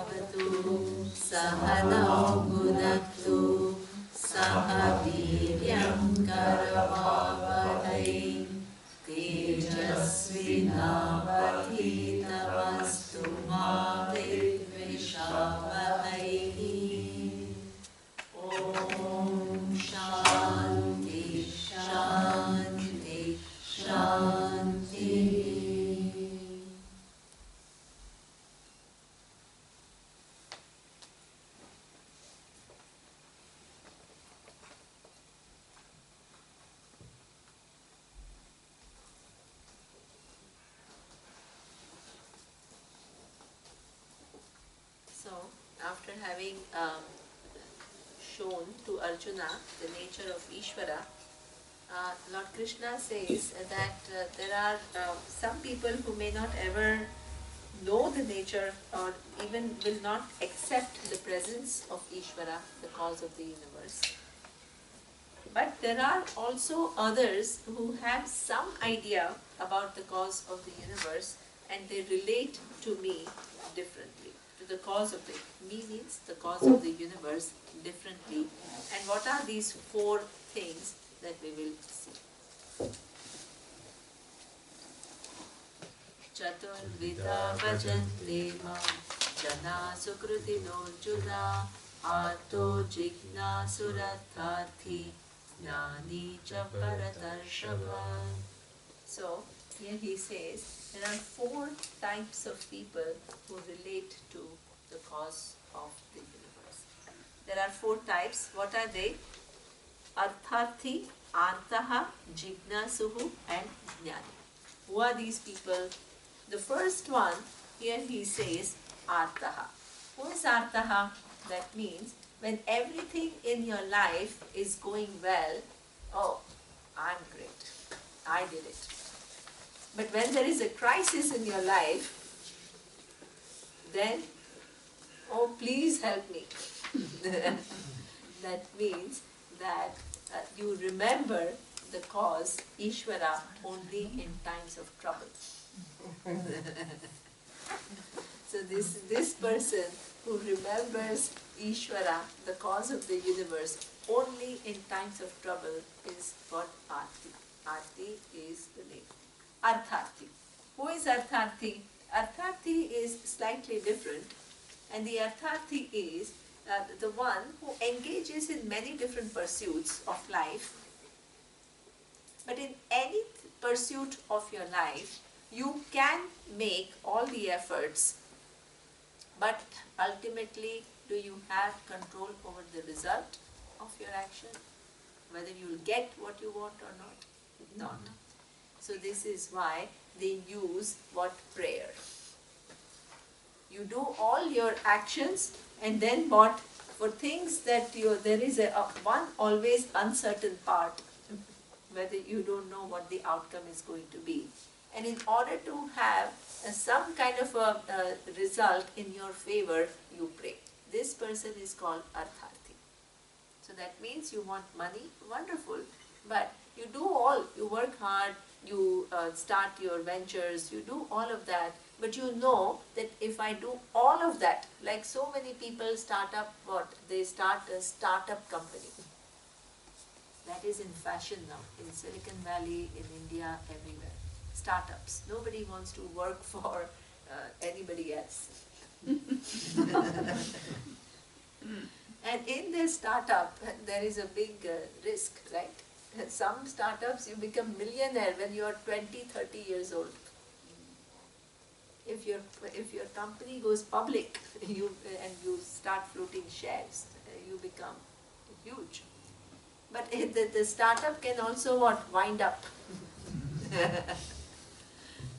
Bhavatu Sahanau Bhunaktu Saha Viryam Karavavahai Tejasvinavadhitamastu ma vidvishavahai. Om Shanti Shanti Shanti. So, after having shown to Arjuna the nature of Ishvara, Lord Krishna says that there are some people who may not ever know the nature or even will not accept the presence of Ishvara, the cause of the universe. But there are also others who have some idea about the cause of the universe and they relate to me differently. To the cause of the, me means the cause of the universe differently. And what are these four things that we will see? Chaturvida bhajante mam jana sukrutino juna ato jigna suratharthi jnani cha paratarshava. So here he says there are four types of people who relate to the cause of the universe. There are four types. What are they? Artharthi, Artaha, Jignasuhu and Jnani. Who are these people? The first one, here he says Artaha. Who is Artaha? That means when everything in your life is going well, oh, I'm great, I did it. But when there is a crisis in your life, then, oh, please help me. That means that you remember the cause, Ishvara, only in times of trouble. So this person who remembers Ishvara, the cause of the universe, only in times of trouble is called Arti. Arti is the name. Artharthi. Who is Artharthi? Artharthi is slightly different, and the Artharthi is the one who engages in many different pursuits of life. But in any pursuit of your life, you can make all the efforts, but ultimately, do you have control over the result of your action? Whether you will get what you want or not? Not. So this is why they use what? Prayer. You do all your actions and then what? For things that there is one always uncertain part, whether you don't know what the outcome is going to be. And in order to have some kind of a result in your favor, you pray. This person is called Artharthi. So that means you want money, wonderful, but you do all, you work hard, you start your ventures, you do all of that, but you know that if I do all of that, like so many people start up what? They start a startup company. That is in fashion now, in Silicon Valley, in India, everywhere. Startups. Nobody wants to work for anybody else. And in this startup, there is a big risk, right? Some startups, you become millionaire when you are 20, 30 years old. If your company goes public and you start floating shares, you become huge. But the startup can also what? Wind up.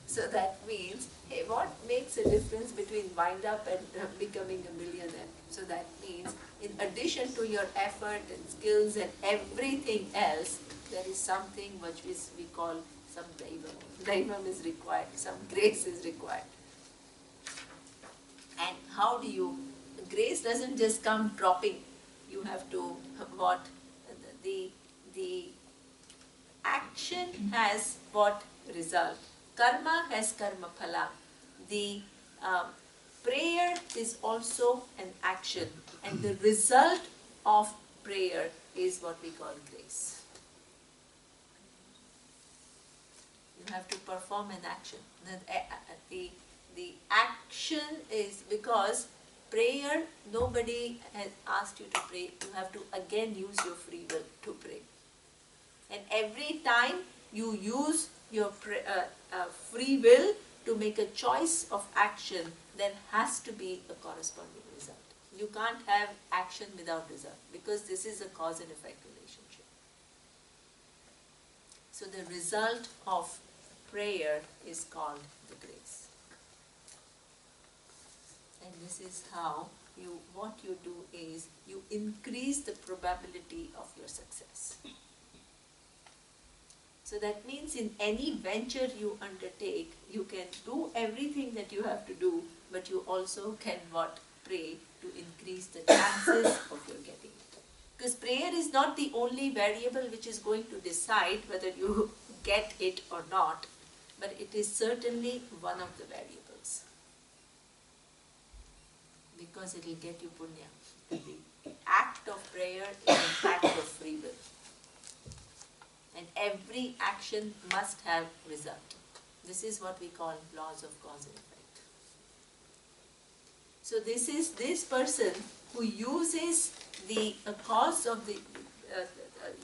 So that means, hey, what makes a difference between wind up and becoming a millionaire? So that means, in addition to your effort and skills and everything else, there is something which we call some daivam. Daivam is required, some grace is required. And how do you, grace doesn't just come dropping. You have to, what? The action has what? Result. Karma has karma phala. The prayer is also an action, and the result of prayer is what we call grace. You have to perform an action. The action is because prayer, nobody has asked you to pray. You have to again use your free will to pray. And every time you use your free will to make a choice of action, there has to be a corresponding result. You can't have action without result, because this is a cause and effect relationship. So the result of prayer is called the grace. And this is how what you do is you increase the probability of your success. So that means in any venture you undertake, you can do everything that you have to do, but you also can pray to increase the chances of your getting it. Because prayer is not the only variable which is going to decide whether you get it or not, but it is certainly one of the variables. Because it will get you punya. The act of prayer is an act of free will. And every action must have result. This is what we call laws of cause and effect. So this is this person who uses the cause of the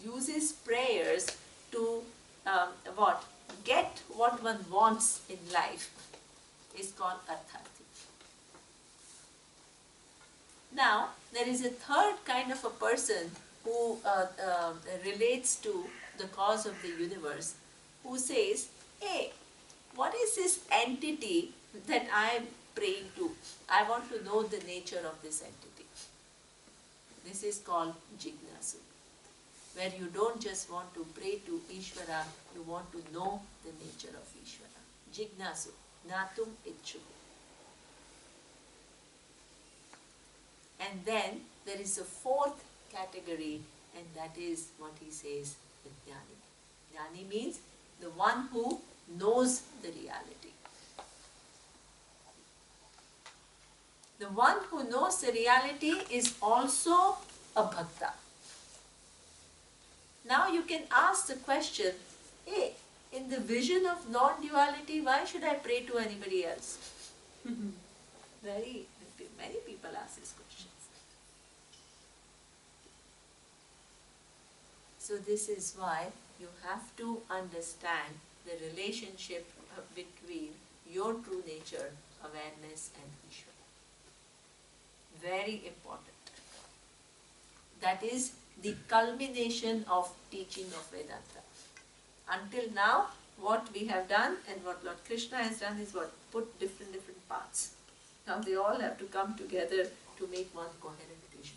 uses prayers to get what one wants in life is called Adhyatma. Now there is a third kind of a person who relates to the cause of the universe, who says, hey, what is this entity that I am praying to? I want to know the nature of this entity. This is called Jnana, where you don't just want to pray to Ishvara, you want to know the nature of Ishvara. Jnana, natum ichu. And then there is a fourth category, and that is what he says, the Jnani. Jnani means the one who knows the reality. The one who knows the reality is also a bhakta. Now you can ask the question, hey, in the vision of non-duality, why should I pray to anybody else? Many people ask this question. So this is why you have to understand the relationship between your true nature, awareness and Ishvara. Very important. That is the culmination of teaching of Vedanta. Until now, what we have done and what Lord Krishna has done is put different parts. Now they all have to come together to make one coherent vision.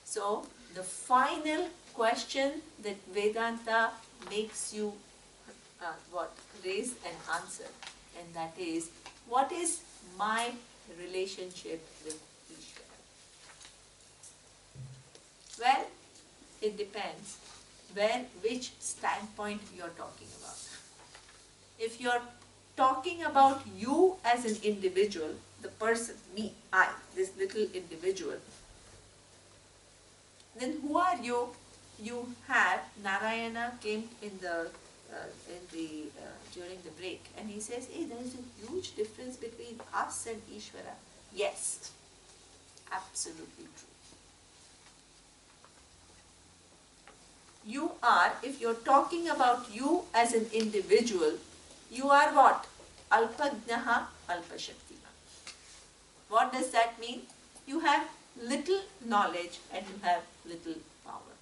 So, the final question that Vedanta makes you raise and answer, and that is, what is my relationship with Ishvara? Well, it depends which standpoint you are talking about. If you are talking about you as an individual, the person, me, I, this little individual, then who are you? You have Narayana came during the break, and he says, hey, there is a huge difference between us and Ishvara. Yes, absolutely true. You are, if you're talking about you as an individual, you are what? Alpajnaha, alpashaktima. What does that mean? You have little knowledge and you have little power.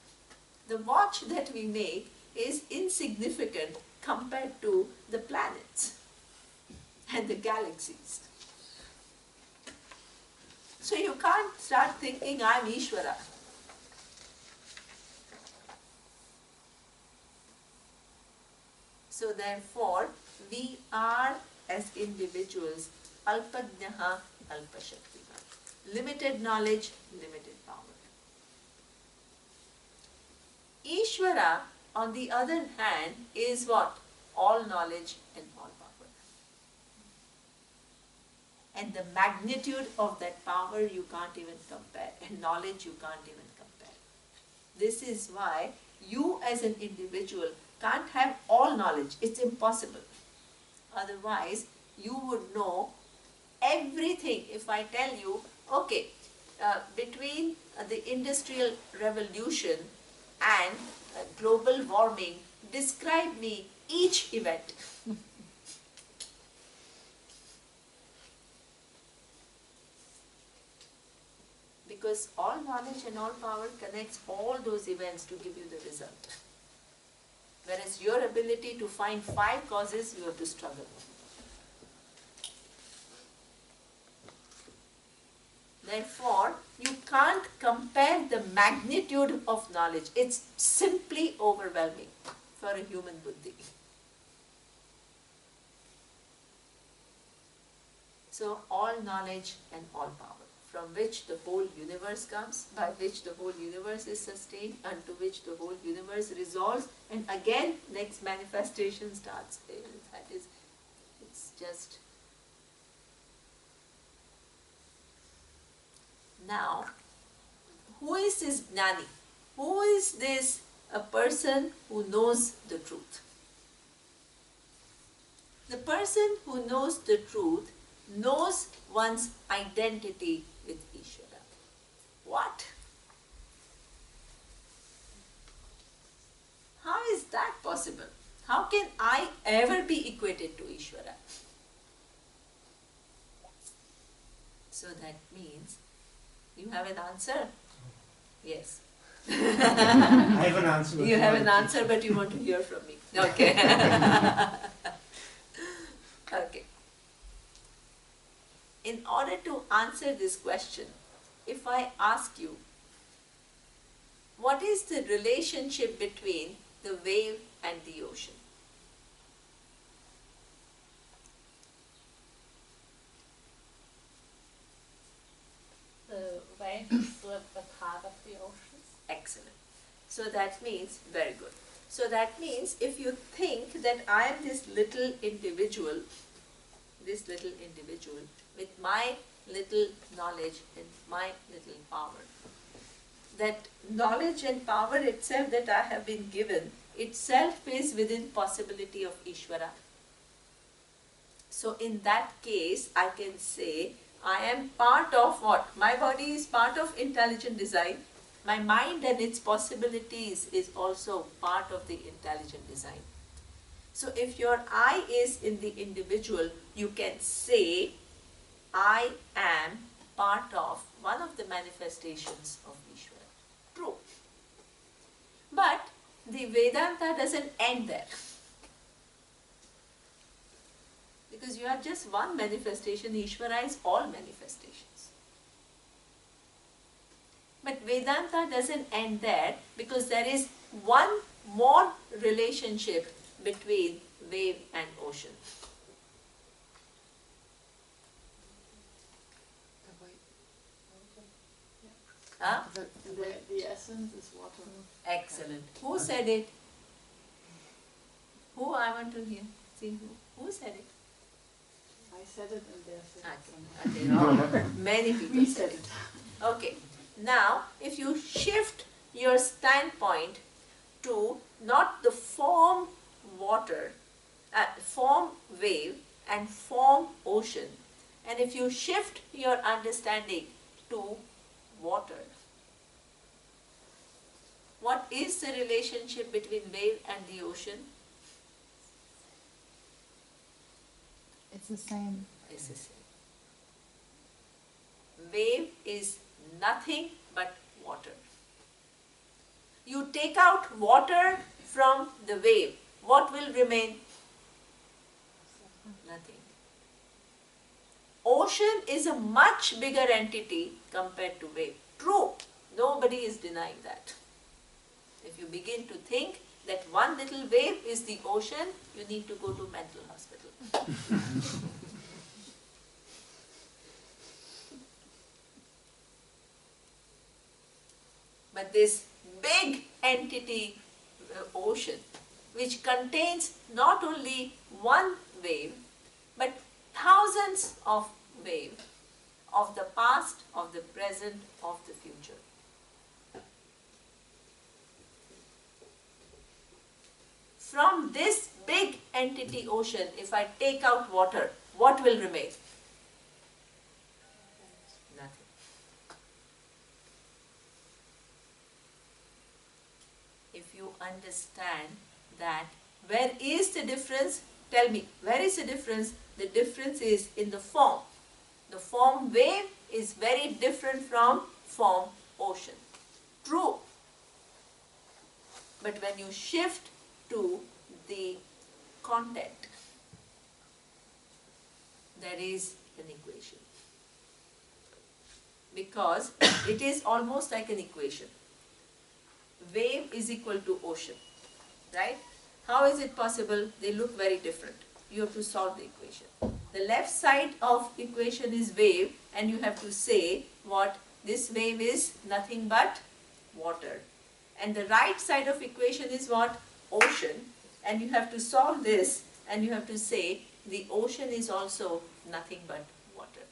The watch that we make is insignificant compared to the planets and the galaxies. So you can't start thinking, I'm Ishvara. So therefore, we are as individuals, alpajnaha, alpashaktima. Limited knowledge, limited power. Ishvara, on the other hand, is what? All knowledge and all And the magnitude of that power you can't even compare, and knowledge you can't even compare. This is why you as an individual can't have all knowledge. It's impossible. Otherwise, you would know everything. If I tell you, okay, between the Industrial Revolution and global warming, describe me each event. Because all knowledge and all power connects all those events to give you the result. Whereas your ability to find 5 causes, you have to struggle. Therefore, you can't compare the magnitude of knowledge. It's simply overwhelming for a human buddhi. So, all knowledge and all power, from which the whole universe comes, by which the whole universe is sustained, unto which the whole universe resolves, and again next manifestation starts. That is, it's just... Now, who is this Jnani? Who is this a person who knows the truth? The person who knows the truth knows one's identity with Ishvara. What? How is that possible? How can I ever be equated to Ishvara? So that means you have an answer? Yes. I have an answer. You have an answer, but you want to hear from me. Okay. Okay. In order to answer this question, if I ask you, what is the relationship between the wave and the ocean? The wave is a part of the ocean. Excellent. So that means, very good. So that means if you think that I am this little individual with my little knowledge and my little power, that knowledge and power itself that I have been given itself is within possibility of Ishvara. So in that case, I can say I am part of what? My body is part of intelligent design. My mind and its possibilities is also part of the intelligent design. So if your I is in the individual, you can say, I am part of one of the manifestations of Ishvara. True. But the Vedanta doesn't end there. Because you are just one manifestation, Ishvara is all manifestations. But Vedanta doesn't end there, because there is one more relationship between wave and ocean. Huh? The essence is water. Excellent. Who said it? Who I want to hear? See who said it? I said it and they said Okay. Okay. Many people said it. Okay. Now, if you shift your standpoint to not the form water, form wave and form ocean, and if you shift your understanding to water, what is the relationship between wave and the ocean? It's the same. It's the same. Wave is nothing but water. You take out water from the wave, what will remain? Nothing. Ocean is a much bigger entity compared to wave. True, nobody is denying that. If you begin to think that one little wave is the ocean, you need to go to mental hospital. But this big entity, ocean, which contains not only one wave, but thousands of waves, wave of the past, of the present, of the future. From this big entity ocean, if I take out water, what will remain? Nothing. If you understand that, where is the difference? Tell me, where is the difference? The difference is in the form. The form wave is very different from form ocean. True. But when you shift to the content, there is an equation. Because it is almost like an equation. Wave is equal to ocean, right? How is it possible? They look very different. You have to solve the equation. The left side of equation is wave, and you have to say what this wave is nothing but water. And the right side of equation is what? Ocean. And you have to solve this, and you have to say the ocean is also nothing but water.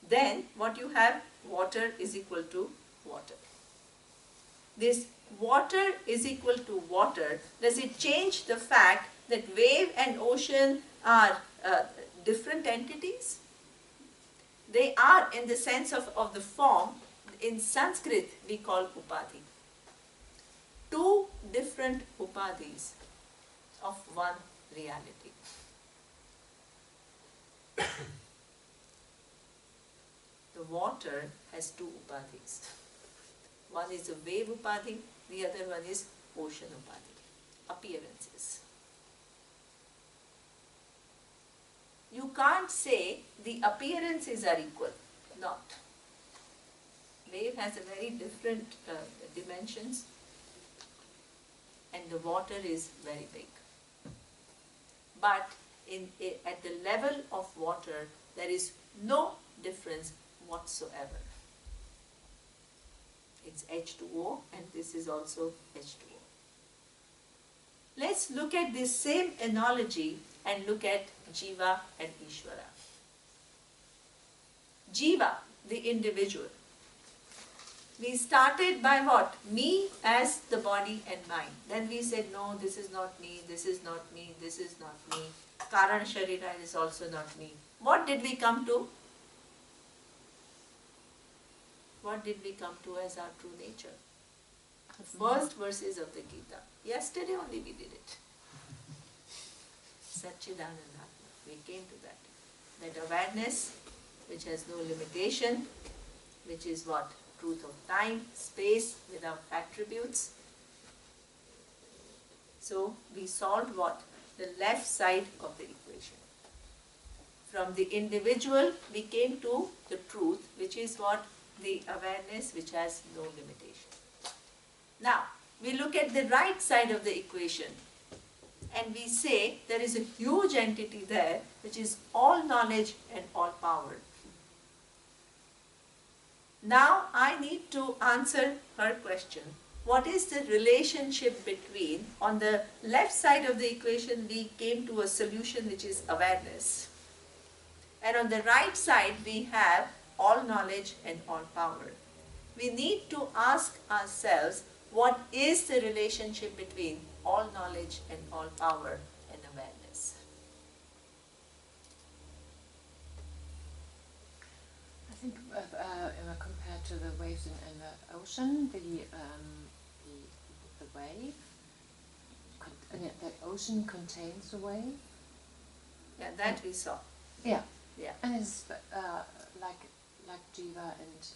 Then what you have? Water is equal to water. This water is equal to water, does it change the fact that wave and ocean are different entities? They are in the sense of the form. In Sanskrit we call upadhi. Two different upadhis of one reality. The water has two upadhis. One is a wave upadhi, the other one is ocean upadhi. Appearances. You can't say the appearances are equal. Not. Wave has a very different dimensions, and the water is very big. But at the level of water, there is no difference whatsoever. It's H2O, and this is also H2O. Let's look at this same analogy and look at Jiva and Ishvara. Jiva, the individual. We started by what? Me as the body and mind. Then we said, no, this is not me, this is not me, this is not me. Karan Sharira is also not me. What did we come to? What did we come to as our true nature? The first verses of the Gita. Yesterday only we did it. Satchidananda. We came to that. That awareness which has no limitation, which is what? Truth of time, space, without attributes. So we solved what? The left side of the equation. From the individual we came to the truth, which is what? The awareness which has no limitation. Now, we look at the right side of the equation and we say there is a huge entity there which is all knowledge and all power. Now, I need to answer her question. What is the relationship between, on the left side of the equation we came to a solution which is awareness, and on the right side we have all knowledge and all power. We need to ask ourselves, what is the relationship between all knowledge and all power and awareness? I think compared to the waves in the ocean, the wave, the ocean contains the wave. Yeah, that we saw. Yeah. Yeah. And it's like Jiva and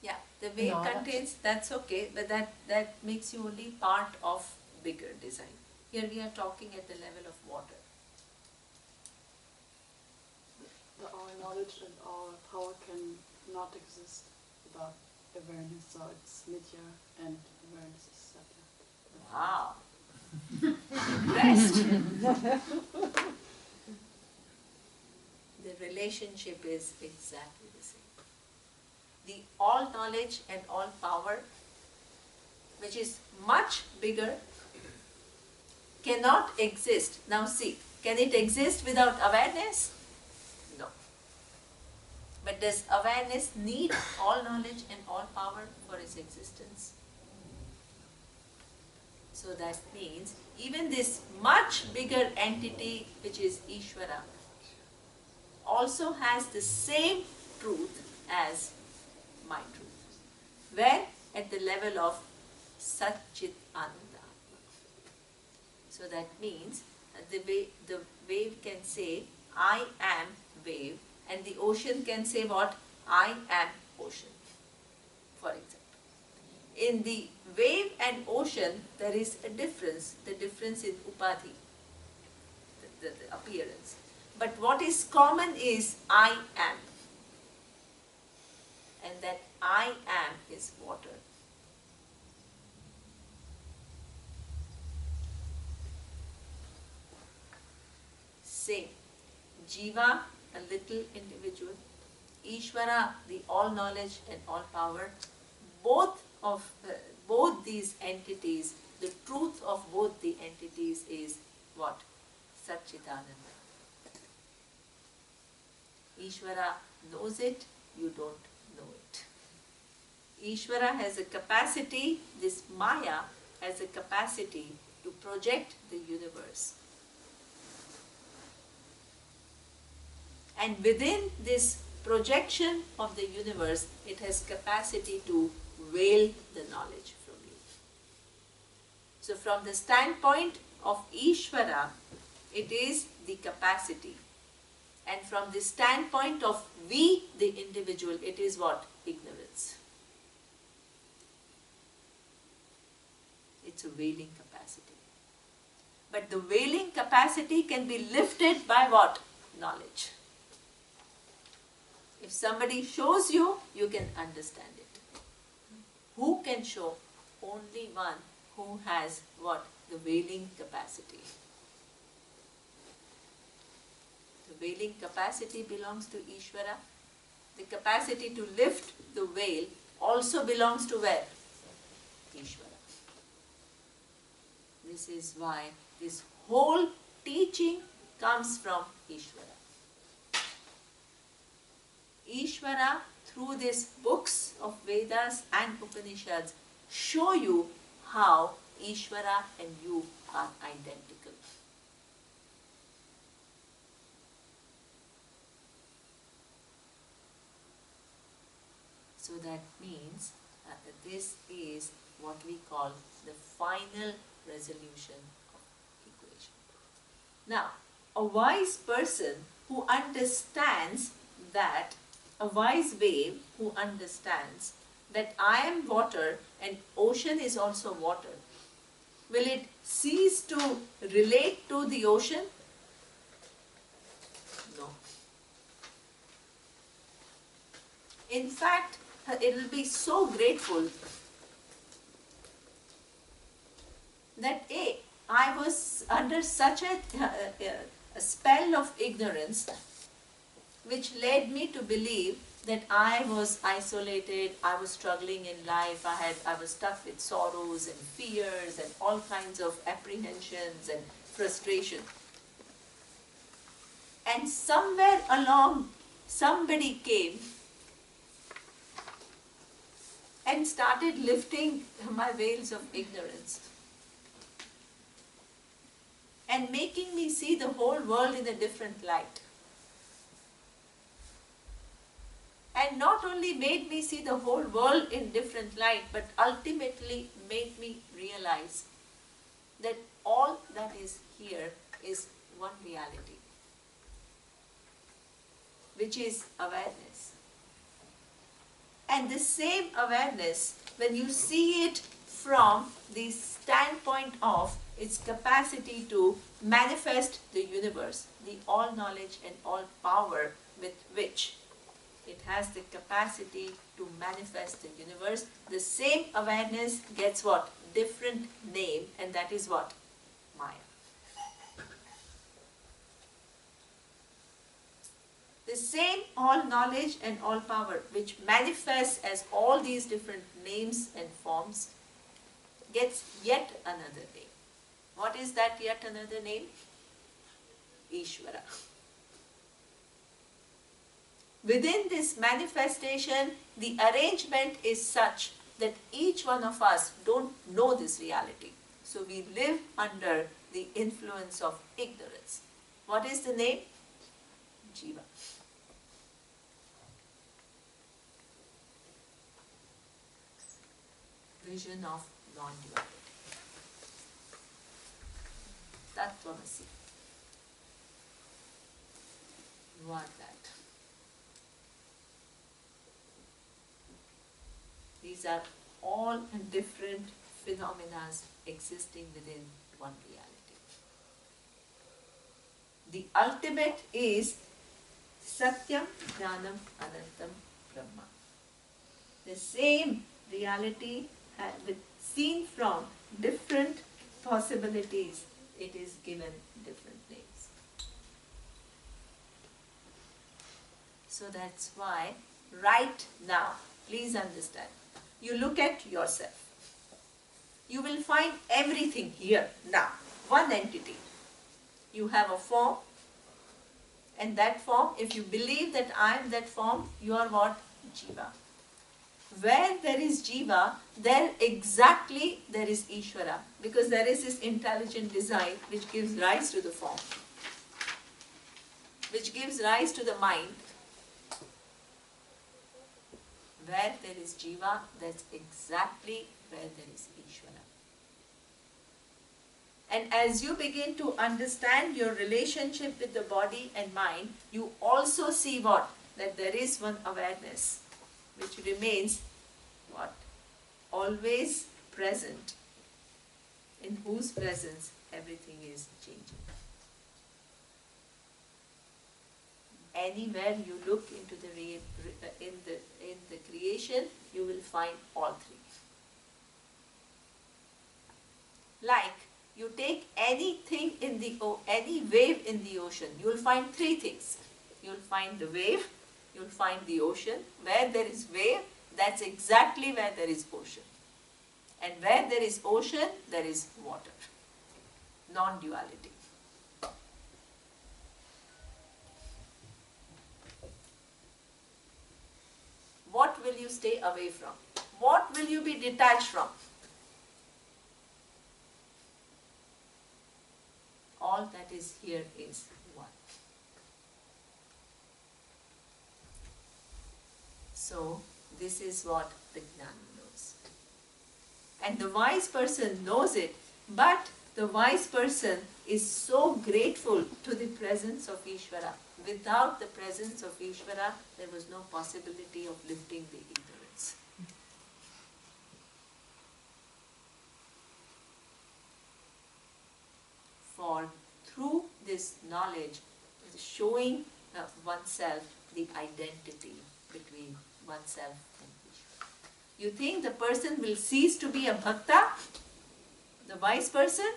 yeah, the wave knowledge. contains, that's okay, but that makes you only part of bigger design. Here we are talking at the level of water. Our knowledge and our power can not exist without awareness, so it's Nitya and awareness is Satya. Wow. Impressed. The relationship is exactly the same. The all knowledge and all power, which is much bigger, cannot exist. Now see, can it exist without awareness? No. But does awareness need all knowledge and all power for its existence? So that means even this much bigger entity which is Ishvara also has the same truth as my truth. Where? At the level of Satchit Ananda. So that means the wave can say, I am wave, and the ocean can say what? I am ocean, for example. In the wave and ocean, there is a difference, the difference in upadhi, the appearance. But what is common is I am. And that I am is water. Same. Jiva, a little individual. Ishvara, the all knowledge and all power. Both these entities, the truth of both the entities is what? Satchitananda. Ishvara knows it, you don't know it. Ishvara has a capacity, this Maya has a capacity to project the universe. And within this projection of the universe, it has capacity to veil the knowledge from you. So from the standpoint of Ishvara, it is the capacity. And from the standpoint of we, the individual, it is what? Ignorance. It's a veiling capacity. But the veiling capacity can be lifted by what? Knowledge. If somebody shows you, you can understand it. Who can show? Only one who has what? The veiling capacity. The veiling capacity belongs to Ishvara. The capacity to lift the veil also belongs to where? Ishvara. This is why this whole teaching comes from Ishvara. Ishvara, through these books of Vedas and Upanishads, show you how Ishvara and you are identical. So that means that this is what we call the final resolution of equation. Now, a wise person who understands that, a wise wave who understands that I am water and ocean is also water, will it cease to relate to the ocean? No. In fact, it will be so grateful that I was under such a spell of ignorance which led me to believe that I was isolated, I was struggling in life, I was stuck with sorrows and fears and all kinds of apprehensions and frustration. And somewhere along, somebody came and started lifting my veils of ignorance and making me see the whole world in a different light. And not only made me see the whole world in different light, but ultimately made me realize that all that is here is one reality, which is awareness. And the same awareness, when you see it from the standpoint of its capacity to manifest the universe, the all knowledge and all power with which it has the capacity to manifest the universe, the same awareness gets what? Different name, and that is what? Maya. The same all knowledge and all power, which manifests as all these different names and forms, gets yet another name. What is that yet another name? Ishvara. within this manifestation, the arrangement is such that each one of us don't know this reality. So we live under the influence of ignorance. What is the name? Jiva. Vision of non-duality. Tattvamasi. You are that. These are all different phenomena existing within one reality. The ultimate is Satyam, Jnanam, Anantam, Brahma. The same reality with seen from different possibilities, it is given different names. So that's why right now, please understand, you look at yourself. You will find everything here now, one entity. You have a form, and that form, if you believe that I am that form, you are what? Jiva. Where there is Jiva, there exactly there is Ishvara, because there is this intelligent design which gives rise to the form, which gives rise to the mind. Where there is Jiva, that's exactly where there is Ishvara. And as you begin to understand your relationship with the body and mind, you also see what? That there is one awareness which remains what? Always present, in whose presence everything is changing. Anywhere you look into in the creation, you will find all three. Like you take anything in any wave in the ocean, you will find three things. You will find the wave, you will find the ocean. Where there is wave, that's exactly where there is ocean. And where there is ocean, there is water. Non-duality. What will you stay away from? What will you be detached from? All that is here is one. So, this is what the Jnana knows. And the wise person knows it, but the wise person is so grateful to the presence of Ishvara. Without the presence of Ishvara, there was no possibility of lifting the ignorance. For through this knowledge, showing oneself the identity between oneself and Ishvara. You think the person will cease to be a bhakta? The wise person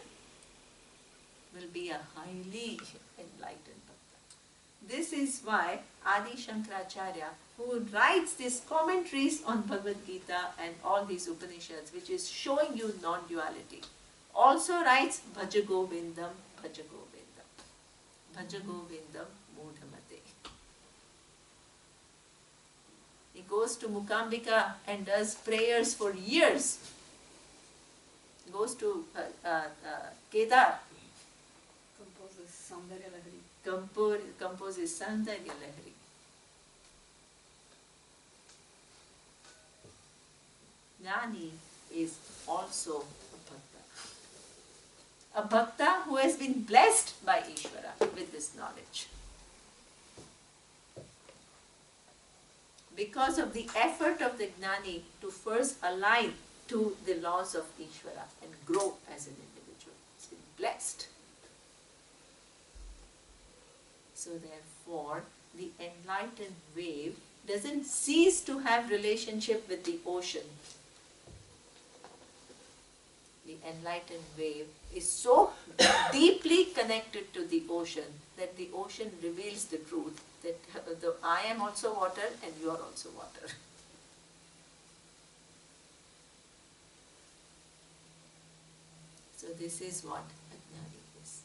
will be a highly enlightened bhakta. This is why Adi Shankaracharya, who writes these commentaries on Bhagavad Gita and all these Upanishads, which is showing you non-duality, also writes Bhaja Govindam, Bhaja Govindam, Bhaja Govindam Mudhamate. He goes to Mukambika and does prayers for years. He goes to Kedar, Composes Saundarya Lahari. Composes Saundarya Lahari. Jnani is also a bhakta who has been blessed by Ishvara with this knowledge. Because of the effort of the Jnani to first align to the laws of Ishvara and grow as an individual. He's been blessed. So therefore, the enlightened wave doesn't cease to have relationship with the ocean. The enlightened wave is so deeply connected to the ocean that the ocean reveals the truth that I am also water and you are also water. So this is what Ajnani is.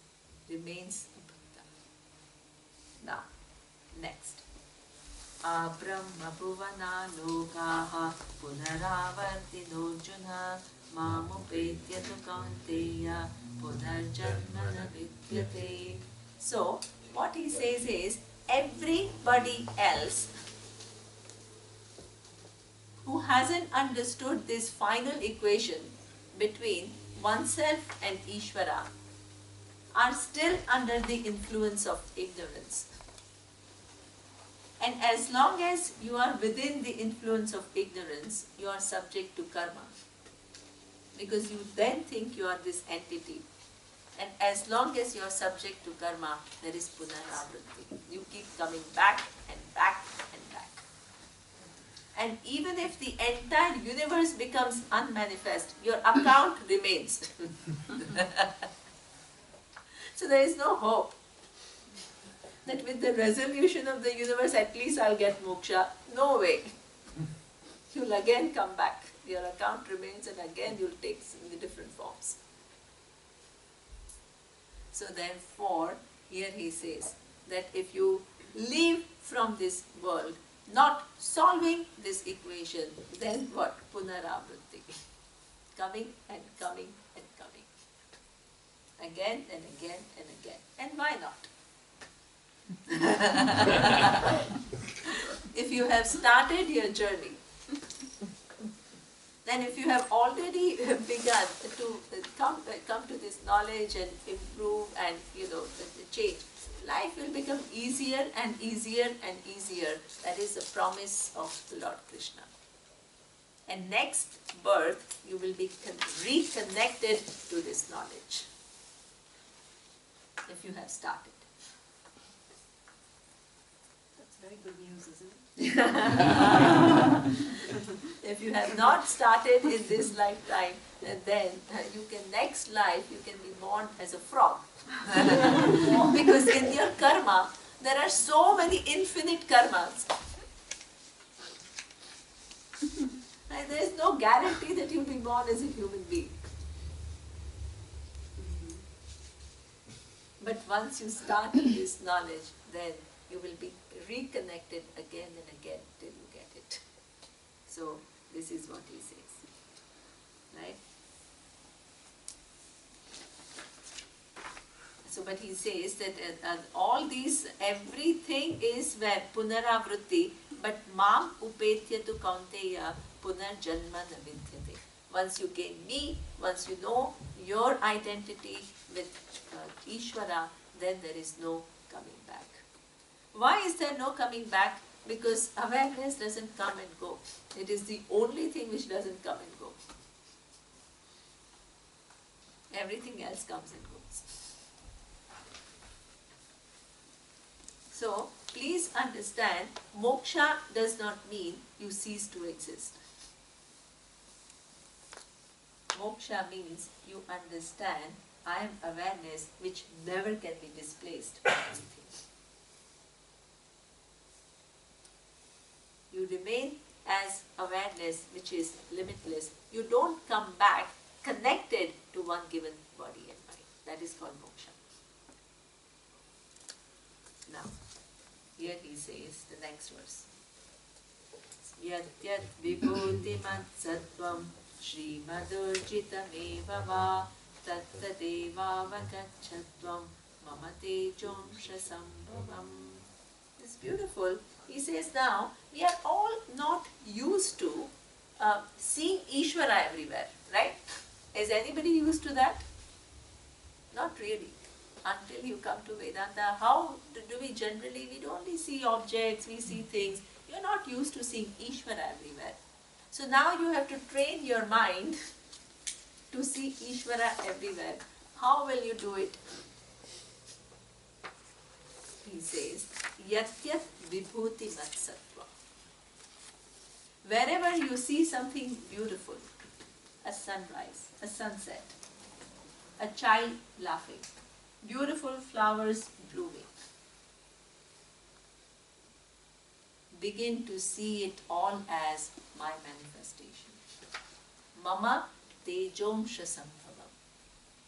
Remains a bhakta. Now, next. Abrahma bhuvana lokaha punaravartino Arjuna mamupetya tu kaunteya punarjanmana vidyate. So, what he says is, everybody else who hasn't understood this final equation between oneself and Ishvara are still under the influence of ignorance. And as long as you are within the influence of ignorance, you are subject to karma. Because you then think you are this entity. And as long as you are subject to karma, there is punaravriti. You keep coming back and back and back. And even if the entire universe becomes unmanifest, your account remains. So there is no hope that with the resolution of the universe, at least I'll get moksha. No way. You'll again come back. Your account remains and again you'll take the different forms. So therefore, here he says that if you leave from this world, not solving this equation, then what? Punaravriti. Coming and coming and coming. Again and again and again. And why not? If you have started your journey, then if you have already begun to come to this knowledge and improve and change, life will become easier and easier and easier. That is the promise of the Lord Krishna. And next birth, you will be reconnected to this knowledge. If you have started. That's very good news, isn't it? If you have not started in this lifetime, then you can next life you can be born as a frog. Because in your karma, there are so many infinite karmas. And there is no guarantee that you will be born as a human being. But once you start this knowledge, then you will be reconnected again and again till you get it. So this is what he says, right? So, but he says that all these, everything is where punaravriti, but mam upetya tu kaunteya punarjanma na vidyate. Once you gain me, once you know your identity with Ishvara, then there is no coming back. Why is there no coming back? Because awareness doesn't come and go. It is the only thing which doesn't come and go. Everything else comes and goes. So, please understand, moksha does not mean you cease to exist. Moksha means you understand, I am awareness which never can be displaced by anything. You remain as awareness which is limitless. You don't come back connected to one given body and mind. That is called moksha. Now, here he says the next verse. Yatyat vibhudimat sattvam Srimadurjitameva va tattadeva vakachatvam mama tejomsha sambhavam. It's beautiful. He says now, we are all not used to seeing Ishvara everywhere, right? Is anybody used to that? Not really. Until you come to Vedanta, how do we generally, we only see objects, we see things. You're not used to seeing Ishvara everywhere. So now you have to train your mind to see Ishvara everywhere. How will you do it? He says, Yatyat vibhuti matsattva. Wherever you see something beautiful, a sunrise, a sunset, a child laughing, beautiful flowers blooming, begin to see it all as my manifestation. Mama tejomsha sambhavam.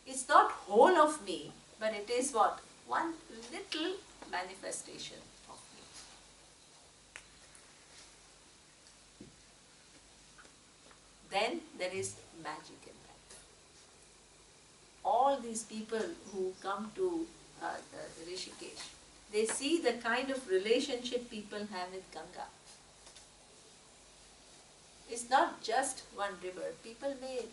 It's not whole of me, but it is what? One little manifestation of me. then there is magic in that. All these people who come to Rishikesh, they see the kind of relationship people have with Ganga. It's not just one river. People may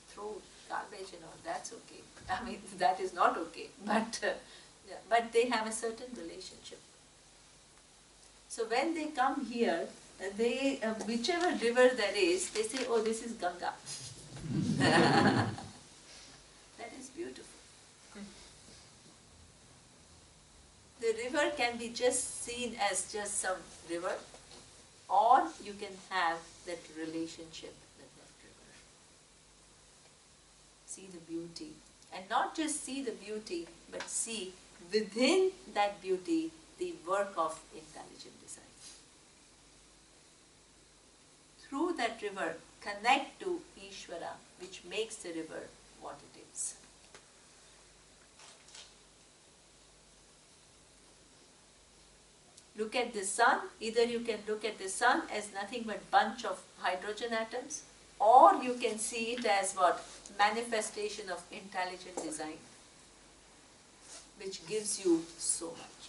throw garbage and all, that's okay. I mean, that is not okay, but they have a certain relationship. So when they come here, they whichever river there is, they say, oh, this is Ganga. That is beautiful. The river can be just seen as just some river, or you can have that relationship with that river. See the beauty. And not just see the beauty, but see within that beauty the work of intelligent design. Through that river, connect to Ishvara, which makes the river what it is. Look at the sun. Either you can look at the sun as nothing but bunch of hydrogen atoms, or you can see it as what? Manifestation of intelligent design, which gives you so much.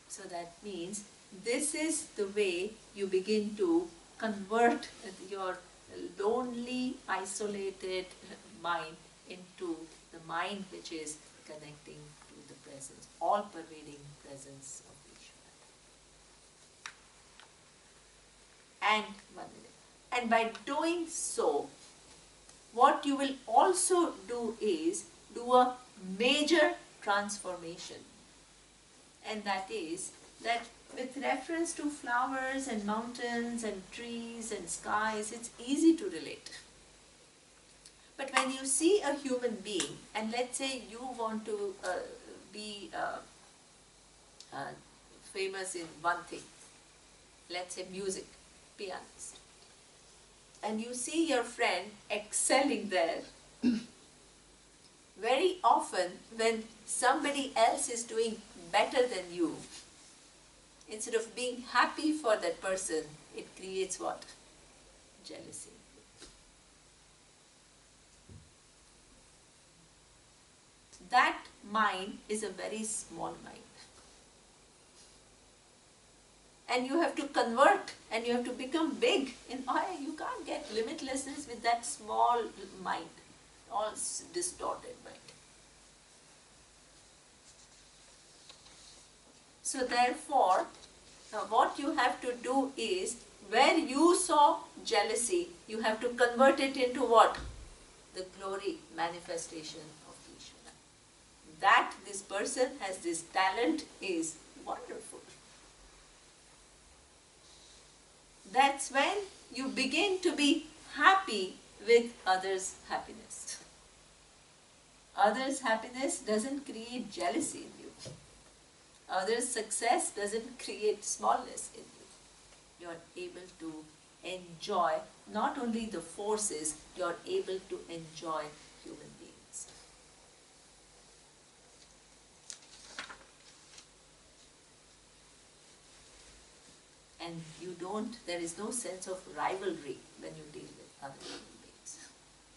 So that means this is the way you begin to convert your lonely, isolated mind into the mind which is connecting to the presence, all-pervading presence of Ishvara. And by doing so, what you will also do is do a major transformation. And that is that with reference to flowers and mountains and trees and skies, it's easy to relate. But when you see a human being, and let's say you want to be famous in one thing, let's say music, pianist, and you see your friend excelling there, very often when somebody else is doing better than you, instead of being happy for that person, it creates what? Jealousy. That mind is a very small mind. And you have to convert and you have to become big. And you can't get limitlessness with that small mind, all distorted mind. So therefore, what you have to do is, where you saw jealousy, you have to convert it into what? The glory, manifestation of Ishvara. That this person has this talent is wonderful. That's when you begin to be happy with others' happiness. Others' happiness doesn't create jealousy in you. Others' success doesn't create smallness in you. You are able to enjoy not only the forces, you are able to enjoy human beings. And there is no sense of rivalry when you deal with other human beings.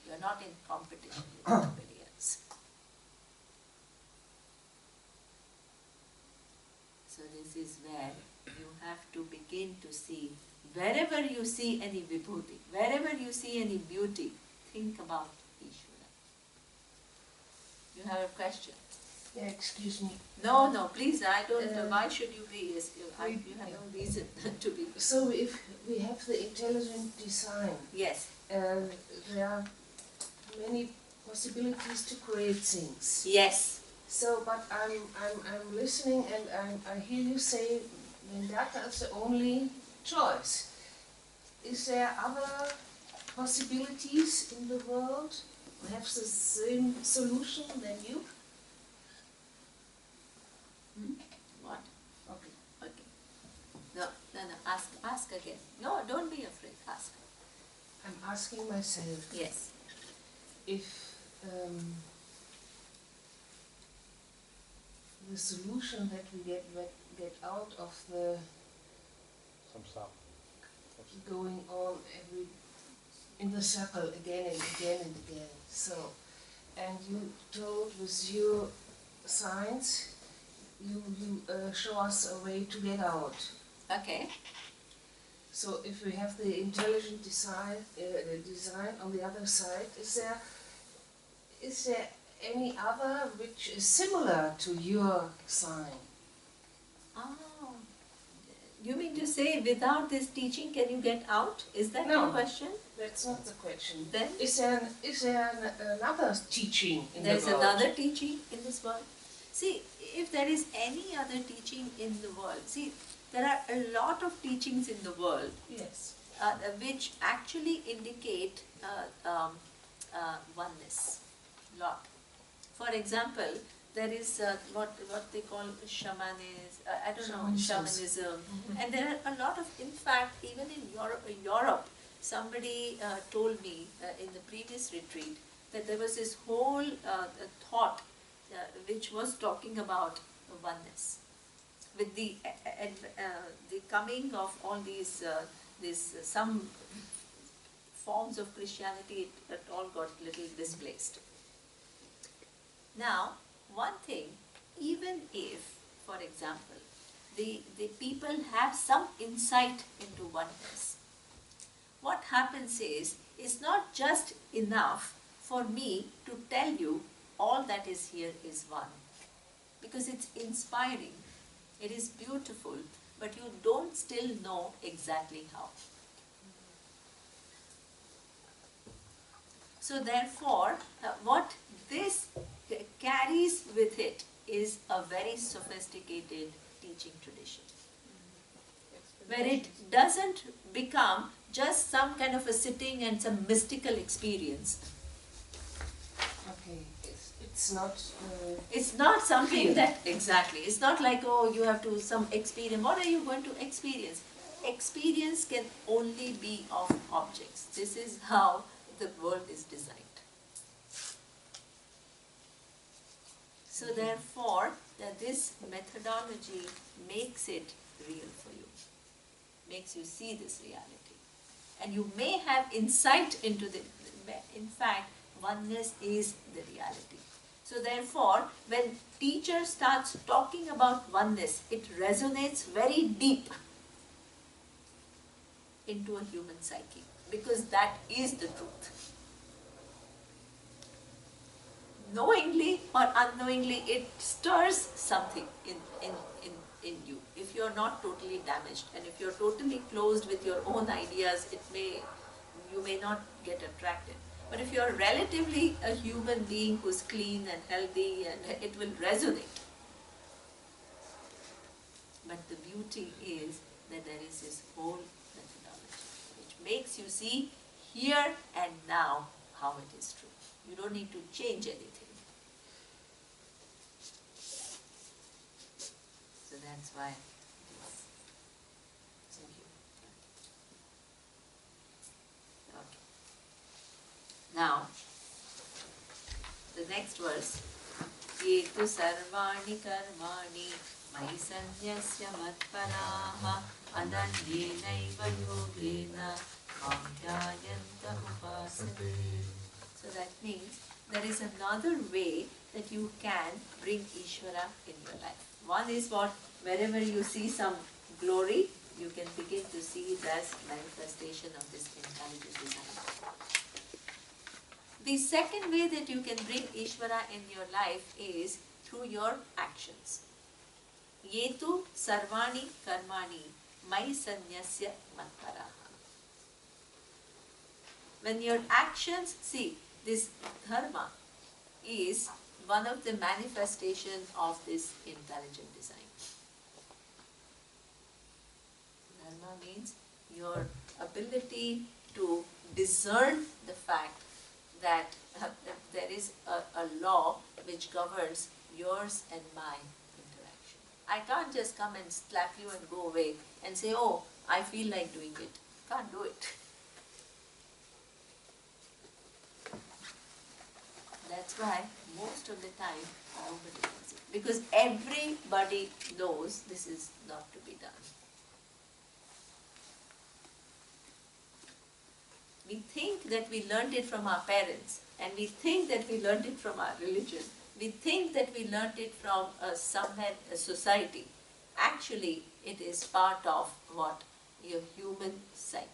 You are not in competition with anybody else. So this is where you have to begin to see, wherever you see any vibhuti, wherever you see any beauty, think about Ishvara. You have a question? Yeah, excuse me. No, please, I don't know. Why should you be? Yes, you have no reason to be. So if we have the intelligent design, Yes. there are many possibilities to create things. Yes. So, but I'm listening and I hear you say Vendata is the only choice. Is there other possibilities in the world who have the same solution than you? What? Okay. Okay. No. Ask again. No, don't be afraid. Ask. I'm asking myself Yes. if the solution that we get out of the Samsara. going on every in the circle again and again and again. So, and you told with your signs, you show us a way to get out. Okay. So if we have the intelligent design on the other side, is there any other which is similar to your sign? Oh. You mean to say without this teaching can you get out? Is that No. your question? That's not the question. Then Is there another teaching in there's the world? another teaching in this world. See, if there is any other teaching in the world, see, there are a lot of teachings in the world Yes. which actually indicate oneness. Lot. For example, there is what they call shamanism, and there are a lot of, in fact, even in Europe, somebody told me in the previous retreat that there was this whole thought which was talking about oneness. With the coming of all these some forms of Christianity, it all got little displaced. Now, one thing, even if, for example, the people have some insight into oneness, what happens is, it's not just enough for me to tell you all that is here is one. Because it's inspiring, it is beautiful, but you don't still know exactly how. So therefore, what this carries with it is a very sophisticated teaching tradition, where it doesn't become just some kind of a sitting and some mystical experience. Okay. It's not. It's not something that, exactly, it's not like, oh, you have to some experience. What are you going to experience? Experience can only be of objects. This is how the world is designed. So therefore, this methodology makes it real for you, makes you see this reality. And you may have insight into the, in fact, oneness is the reality. So therefore, when teacher starts talking about oneness, it resonates very deep into a human psyche, because that is the truth. Knowingly or unknowingly, it stirs something in you. If you are not totally damaged, and if you are totally closed with your own ideas, you may not get attracted. But if you are relatively a human being who's clean and healthy, and it will resonate. But the beauty is that there is this whole methodology which makes you see here and now how it is true. You don't need to change anything. So that's why it is. Thank you. Okay. Now, the next verse. Yetu sarvani karmani mai sanyasya matparaha ananyenaiva yogena mamdhyayanta upasate. So that means there is another way that you can bring Ishvara in your life. One is what, wherever you see some glory, you can begin to see it as manifestation of this intelligent design. The second way that you can bring Ishvara in your life is through your actions. Yetu sarvani karmani mai sanyasya matparaha. When your actions, see, this dharma is one of the manifestations of this intelligent design. Dharma means your ability to discern the fact that there is a law which governs yours and my interaction. I can't just come and slap you and go away and say, oh, I feel like doing it. Can't do it. That's why most of the time nobody does it. Because everybody knows this is not to be done. We think that we learned it from our parents, and we think that we learned it from our religion. We think that we learned it from somewhere, a society. Actually, it is part of what? Your human psyche.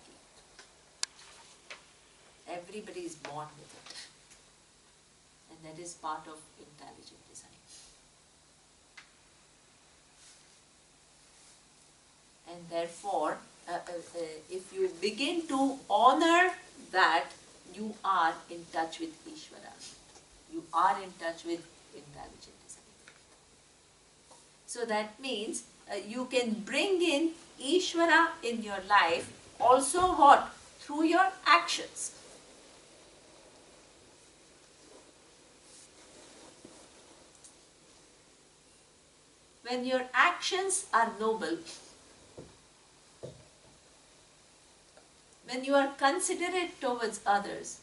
Everybody is born with it. And that is part of intelligent design. And therefore, if you begin to honor that, you are in touch with Ishvara. You are in touch with intelligent design. So that means you can bring in Ishvara in your life also what? Through your actions. When your actions are noble, when you are considerate towards others,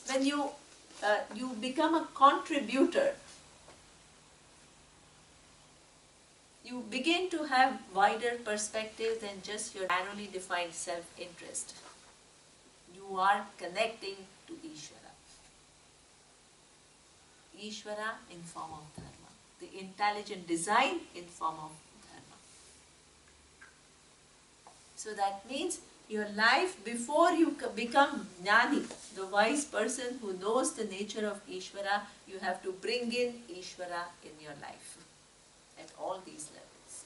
when you become a contributor, you begin to have wider perspective than just your narrowly defined self-interest. You are connecting to Ishvara. Ishvara in form of dharma. The intelligent design in form of dharma. So that means your life, before you become Jnani, the wise person who knows the nature of Ishvara, you have to bring in Ishvara in your life at all these levels.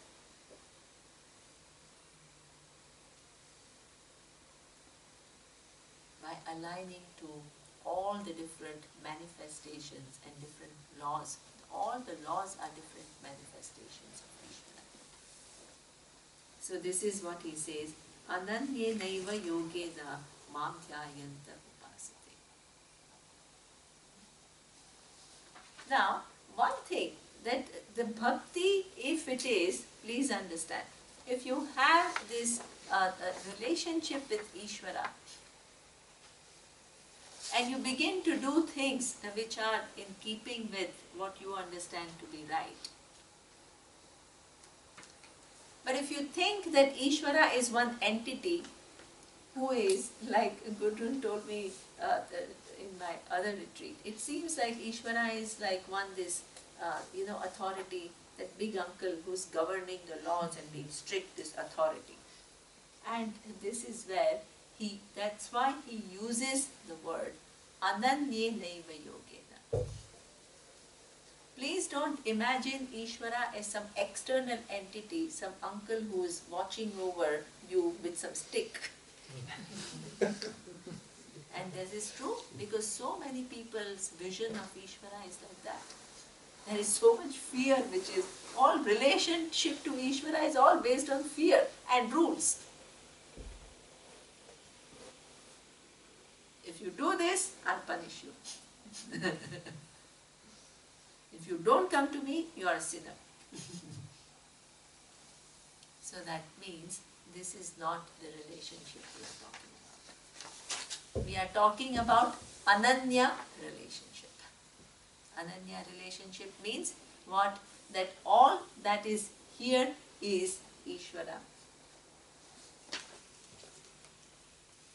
By aligning to all the different manifestations and different laws, all the laws are different manifestations of Ishvara. So this is what he says, Ananye naiva yogena mam dhyayanta upasate. Now, one thing, that the bhakti, if it is, please understand, if you have this relationship with Ishvara, and you begin to do things which are in keeping with what you understand to be right. But if you think that Ishvara is one entity who is, like Gudrun told me in my other retreat, it seems like Ishvara is like one this, authority, that big uncle who's governing the laws and being strict, this authority. And this is where that's why he uses the word Ananye Naiva Yogena. Please don't imagine Ishvara as some external entity, some uncle who is watching over you with some stick. And this is true because so many people's vision of Ishvara is like that. There is so much fear, which is all relationship to Ishvara is all based on fear and rules. If you do this, I'll punish you. If you don't come to me, you are a sinner. So that means this is not the relationship we are talking about. We are talking about Ananya relationship. Ananya relationship means what? That all that is here is Ishvara.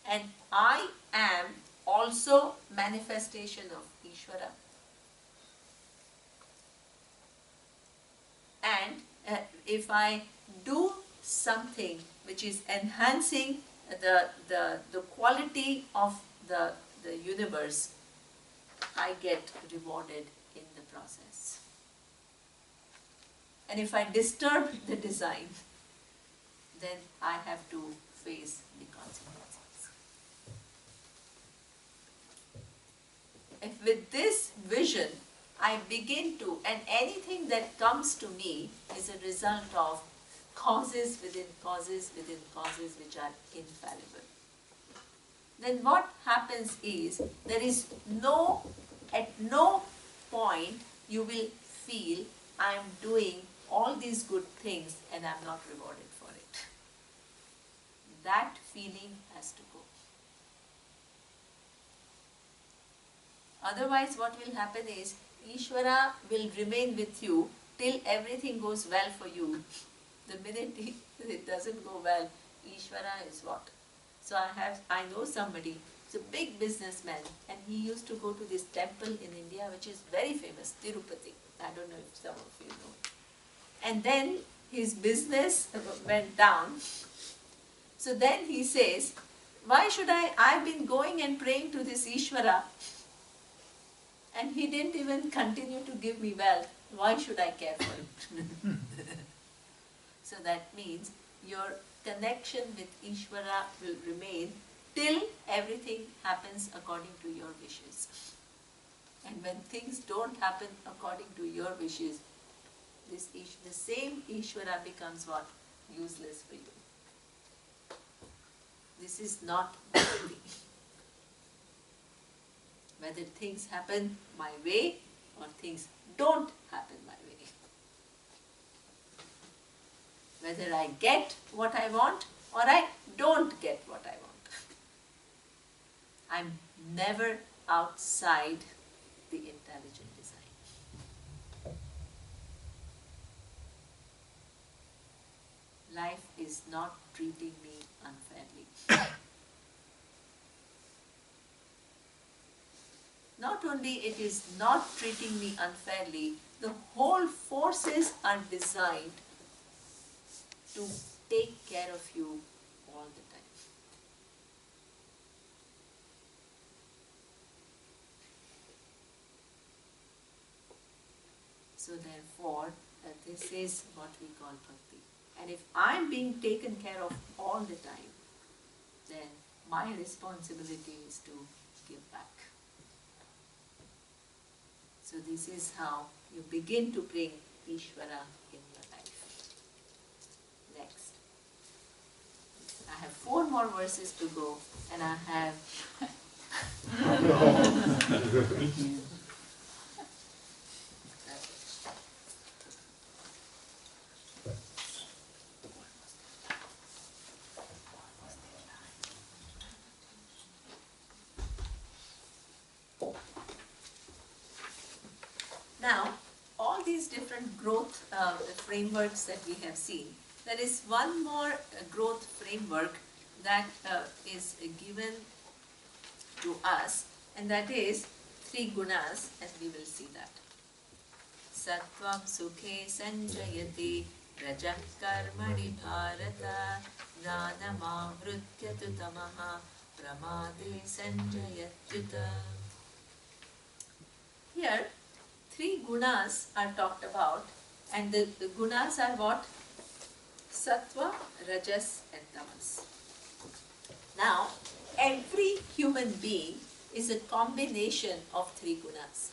And I am also manifestation of Ishvara. And if I do something which is enhancing the quality of the universe, I get rewarded in the process. And if I disturb the design, then I have to face the consequences. If with this vision I begin to, and anything that comes to me is a result of causes within causes within causes which are infallible, then what happens is, there is at no point you will feel I am doing all these good things and I am not rewarded for it. That feeling has to go. Otherwise what will happen is, Ishvara will remain with you till everything goes well for you. The minute it doesn't go well, Ishvara is what? So I know somebody, He's a big businessman, and he used to go to this temple in India, which is very famous, Tirupati. I don't know if some of you know. And then his business went down. So then he says, why should I've been going and praying to this Ishvara, and he didn't even continue to give me wealth. Why should I care for it? So that means your connection with Ishvara will remain till everything happens according to your wishes. And when things don't happen according to your wishes, the same Ishvara becomes what? Useless for you. This is not Bhakti. Whether things happen my way or things don't happen my way. Whether I get what I want or I don't get what I want. I'm never outside the intelligent design. Life is not treating me unfairly. Not only it is not treating me unfairly, the whole forces are designed to take care of you all the time. So therefore, this is what we call Bhakti. And if I'm being taken care of all the time, then my responsibility is to give back. So this is how you begin to bring Ishvara in your life. Next. I have 4 more verses to go, and I have now, all these different growth frameworks that we have seen, there is one more growth framework that is given to us, and that is 3 gunas, and we will see that. Sattvam sukhe sanjayati rajah karmani bharata jnanamavritya tu tamaha pramade sanjayatyuta. Here, 3 gunas are talked about, and the gunas are what? Sattva, Rajas and Tamas. Now, every human being is a combination of 3 gunas.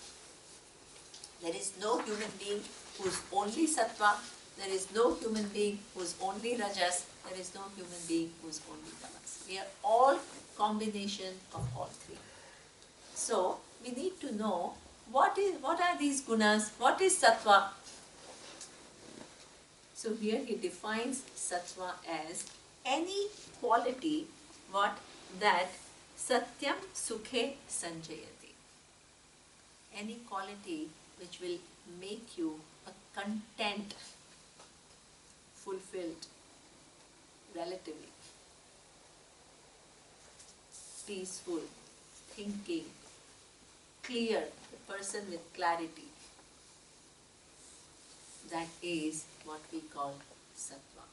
There is no human being who is only Sattva, there is no human being who is only Rajas, there is no human being who is only Tamas. We are all combination of all 3. So, we need to know what are these gunas? What is sattva? So here he defines sattva as any quality that satyam sukhe sanjayati. Any quality which will make you a content, fulfilled, relatively, peaceful, thinking, clear, the person with clarity. That is what we call sattva.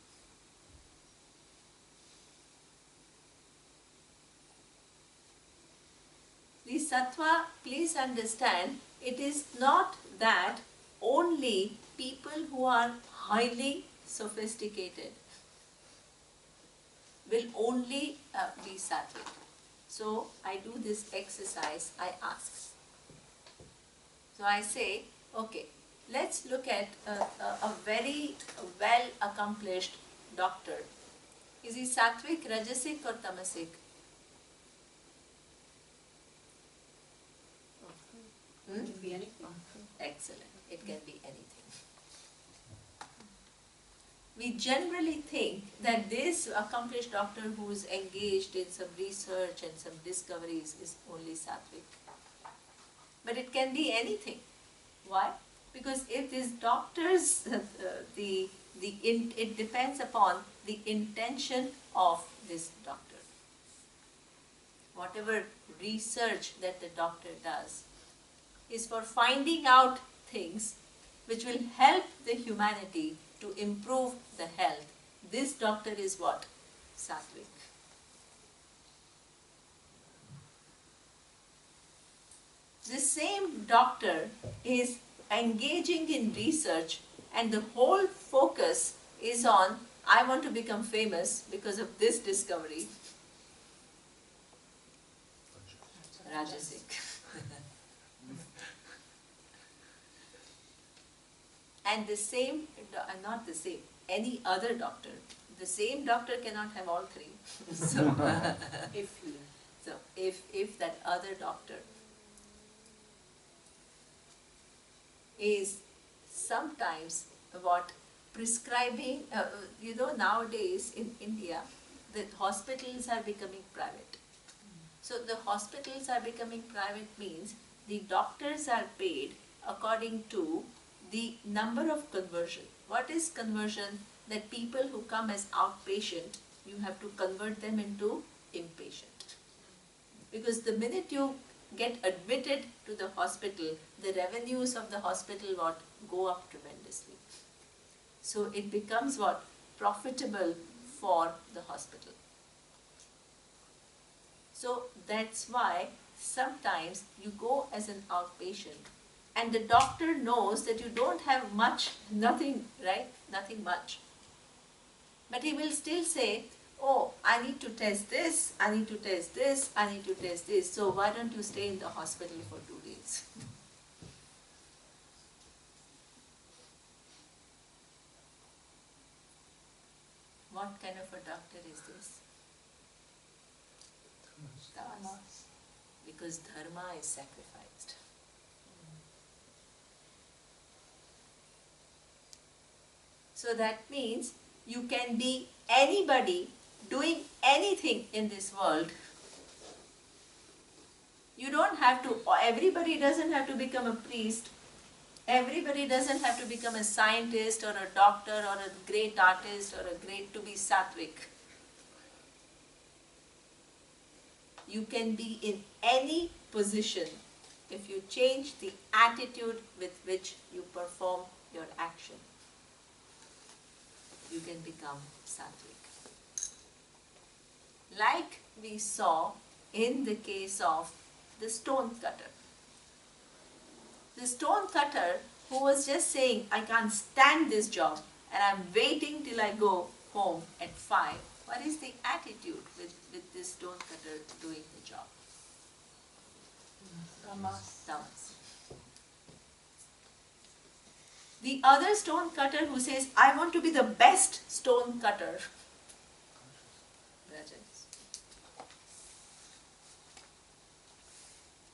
The sattva, please understand, it is not that only people who are highly sophisticated will only be sattvic. So I do this exercise, I ask. So I say, okay, let's look at a very well accomplished doctor. Is he sattvic, rajasic or tamasic? It can be anything. Excellent. It can be anything. We generally think that this accomplished doctor who is engaged in some research and some discoveries is only sattvic. But it can be anything. Why? Because if this doctor's, it depends upon the intention of this doctor. whatever research that the doctor does is for finding out things which will help the humanity to improve the health. This doctor is what? Sattvic. The same doctor is engaging in research and the whole focus is on, I want to become famous because of this discovery. Rajasic. And the same, not the same, any other doctor, the same doctor cannot have all three. So, if that other doctor is sometimes what prescribing, nowadays in India, the hospitals are becoming private. So the hospitals are becoming private means the doctors are paid according to the number of conversion. What is conversion? That people who come as outpatient, you have to convert them into inpatient. Because the minute you get admitted to the hospital, the revenues of the hospital go up tremendously. So it becomes profitable for the hospital. So that's why sometimes you go as an outpatient and the doctor knows that you don't have much, nothing, right? Nothing much. But he will still say, oh, I need to test this, I need to test this, I need to test this. So why don't you stay in the hospital for 2 days? What kind of a doctor is this? Tamas. Because dharma is sacrificed. So that means you can be anybody doing anything in this world. You don't have to, everybody doesn't have to become a priest. Everybody doesn't have to become a scientist or a doctor or a great artist or to be sattvic. You can be in any position if you change the attitude with which you perform your action. You can become sattvic. Like we saw in the case of the stone cutter. The stone cutter who was just saying, I can't stand this job and I'm waiting till I go home at 5. What is the attitude with this stone cutter doing the job? Tamas. The other stone cutter who says, I want to be the best stone cutter. Rajas.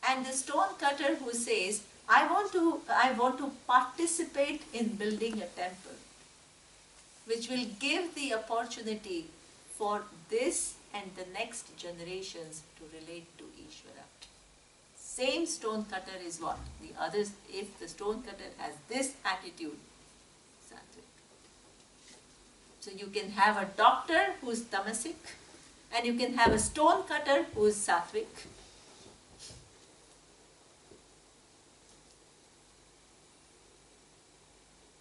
And the stone cutter who says, I want to participate in building a temple, which will give the opportunity for this and the next generations to relate to Ishvara. Same stone cutter is what? The others, if the stone cutter has this attitude, sattvic. So you can have a doctor who is tamasic, and you can have a stone cutter who is sattvic.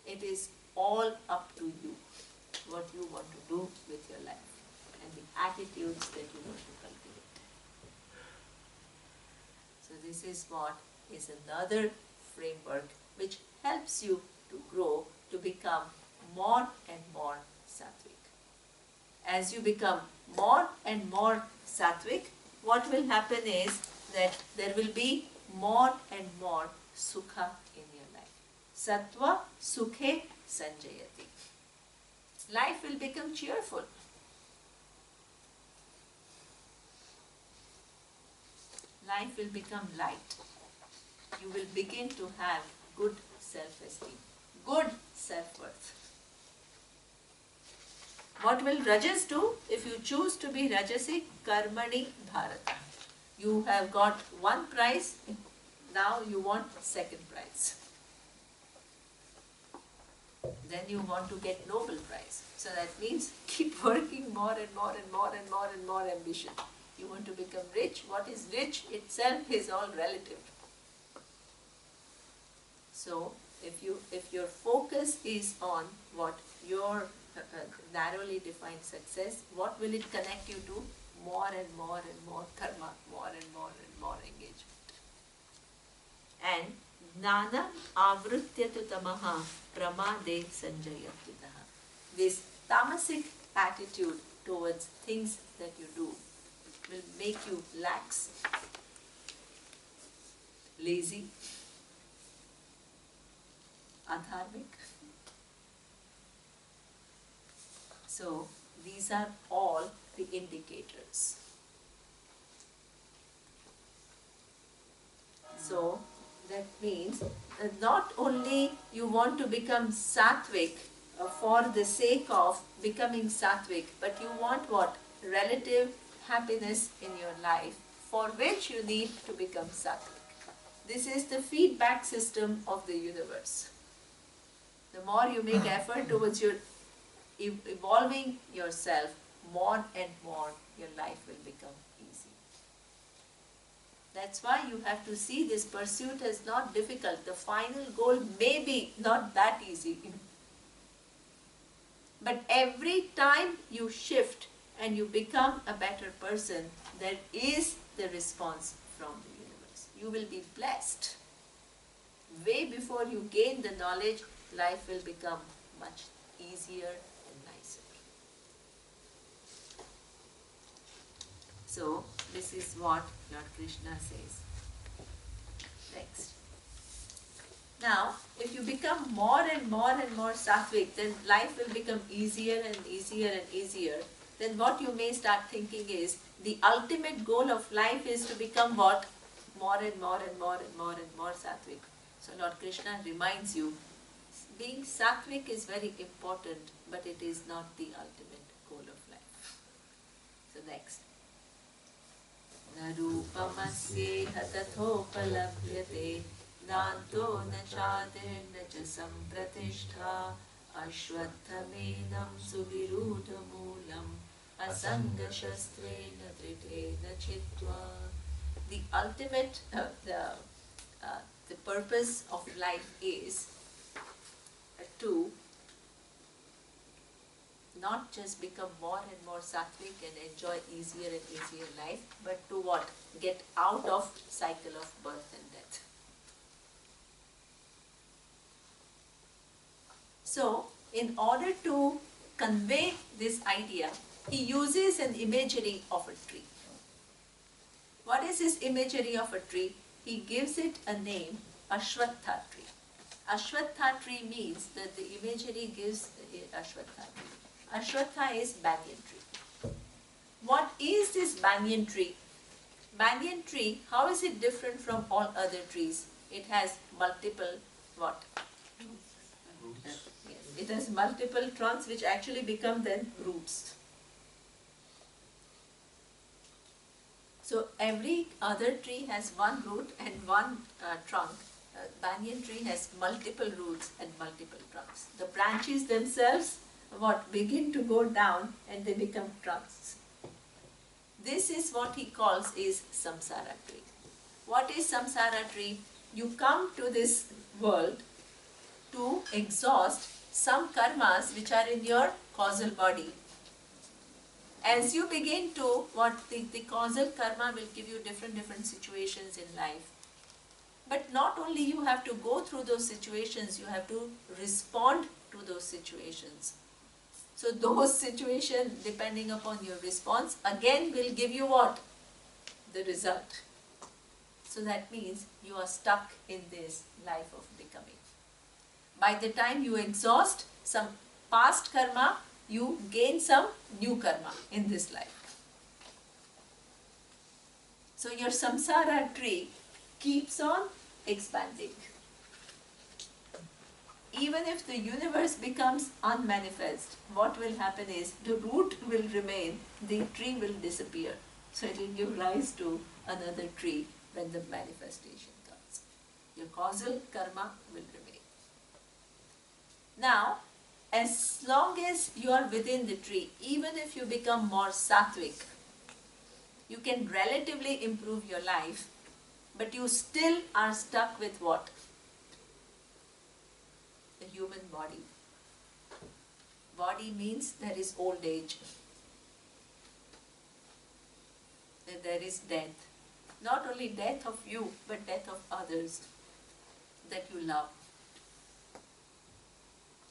It is all up to you what you want to do with your life and the attitudes that you want to cultivate. So this is what is another framework which helps you to grow, to become more and more sattvic. As you become more and more sattvic, what will happen is that there will be more and more sukha in your life. Sattva sukhe sanjayati. Life will become cheerful. Life will become light. You will begin to have good self-esteem, good self-worth. What will Rajas do? If you choose to be Rajasic, Karmani Bharata. You have got one prize, now you want second prize. Then you want to get Nobel Prize. So that means keep working more and more and more and more and more ambition. You want to become rich. What is rich itself is all relative. So, if your focus is on what your narrowly defined success, what will it connect you to? More and more and more karma, more and more engagement. And Jnana avrutyatu tamaha pramade sanjayatitaha. This tamasic attitude towards things that you do will make you lax, lazy, adharmic. So these are all the indicators. So that means that not only you want to become sattvic for the sake of becoming sattvic, but you want what? Relative happiness in your life, for which you need to become sattvic. This is the feedback system of the universe. The more you make effort towards your evolving yourself, more and more your life will become easy. That's why you have to see this pursuit as not difficult. The final goal may be not that easy. But every time you shift and you become a better person, there is the response from the universe. You will be blessed. Way before you gain the knowledge, life will become much easier and nicer. So, this is what Lord Krishna says. Next. Now, if you become more and more sattvic, then life will become easier and easier and easier. Then what you may start thinking is, the ultimate goal of life is to become what? More and more sattvic. So Lord Krishna reminds you, being sattvic is very important, but it is not the ultimate goal of life. So next. Na rupamasyeha tathopalabhyate nanto na chadirna cha sampratishtha ashvatthamenam suvirudhamulam asanga shastrena tritena chitva. The ultimate, the purpose of life is to not just become more and more sattvic and enjoy easier and easier life, but to what? Get out of cycle of birth and death. So, in order to convey this idea, he uses an imagery of a tree. What is this imagery of a tree? He gives it a name, Ashwattha tree. Ashwattha tree means that the imagery gives Ashwattha tree. Ashwattha is banyan tree. What is this banyan tree? Banyan tree, how is it different from all other trees? It has multiple what? Yes, it has multiple trunks which actually become then roots. So every other tree has one root and one trunk. Banyan tree has multiple roots and multiple trunks. The branches themselves begin to go down and they become trunks. This is what he calls is samsara tree. What is samsara tree? You come to this world to exhaust some karmas which are in your causal body. As you begin to, the causal karma will give you different situations in life. But not only you have to go through those situations, you have to respond to those situations. So those situations, depending upon your response, again will give you what? The result. So that means you are stuck in this life of becoming. By the time you exhaust some past karma, you gain some new karma in this life. So your samsara tree keeps on expanding. Even if the universe becomes unmanifest, what will happen is the root will remain, the tree will disappear. So it will give rise to another tree when the manifestation comes. Your causal karma will remain. Now, as long as you are within the tree, even if you become more sattvic, you can relatively improve your life, but you still are stuck with what? The human body. Body means there is old age. That there is death. Not only death of you, but death of others that you love.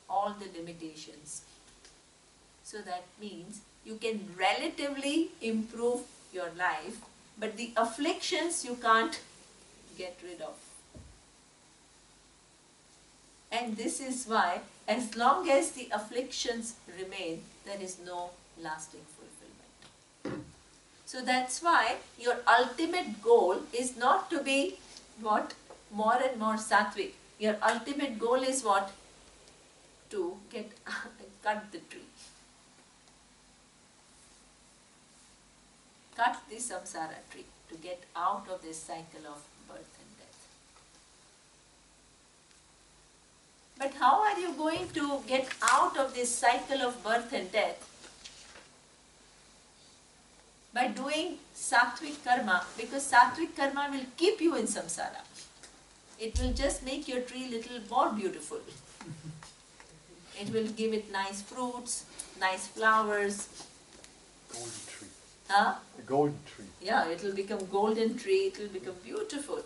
All the limitations. So that means you can relatively improve your life, but the afflictions you can't get rid of. And this is why, as long as the afflictions remain, there is no lasting fulfillment. So that's why your ultimate goal is not to be what? More and more sattvic. Your ultimate goal is what? To cut the tree. Cut the samsara tree to get out of this cycle of birth and death. But how are you going to get out of this cycle of birth and death? By doing sattvic karma, because sattvic karma will keep you in samsara. It will just make your tree little more beautiful. It will give it nice fruits, nice flowers. Golden tree. Huh? A golden tree. Yeah, it will become golden tree, it will become beautiful.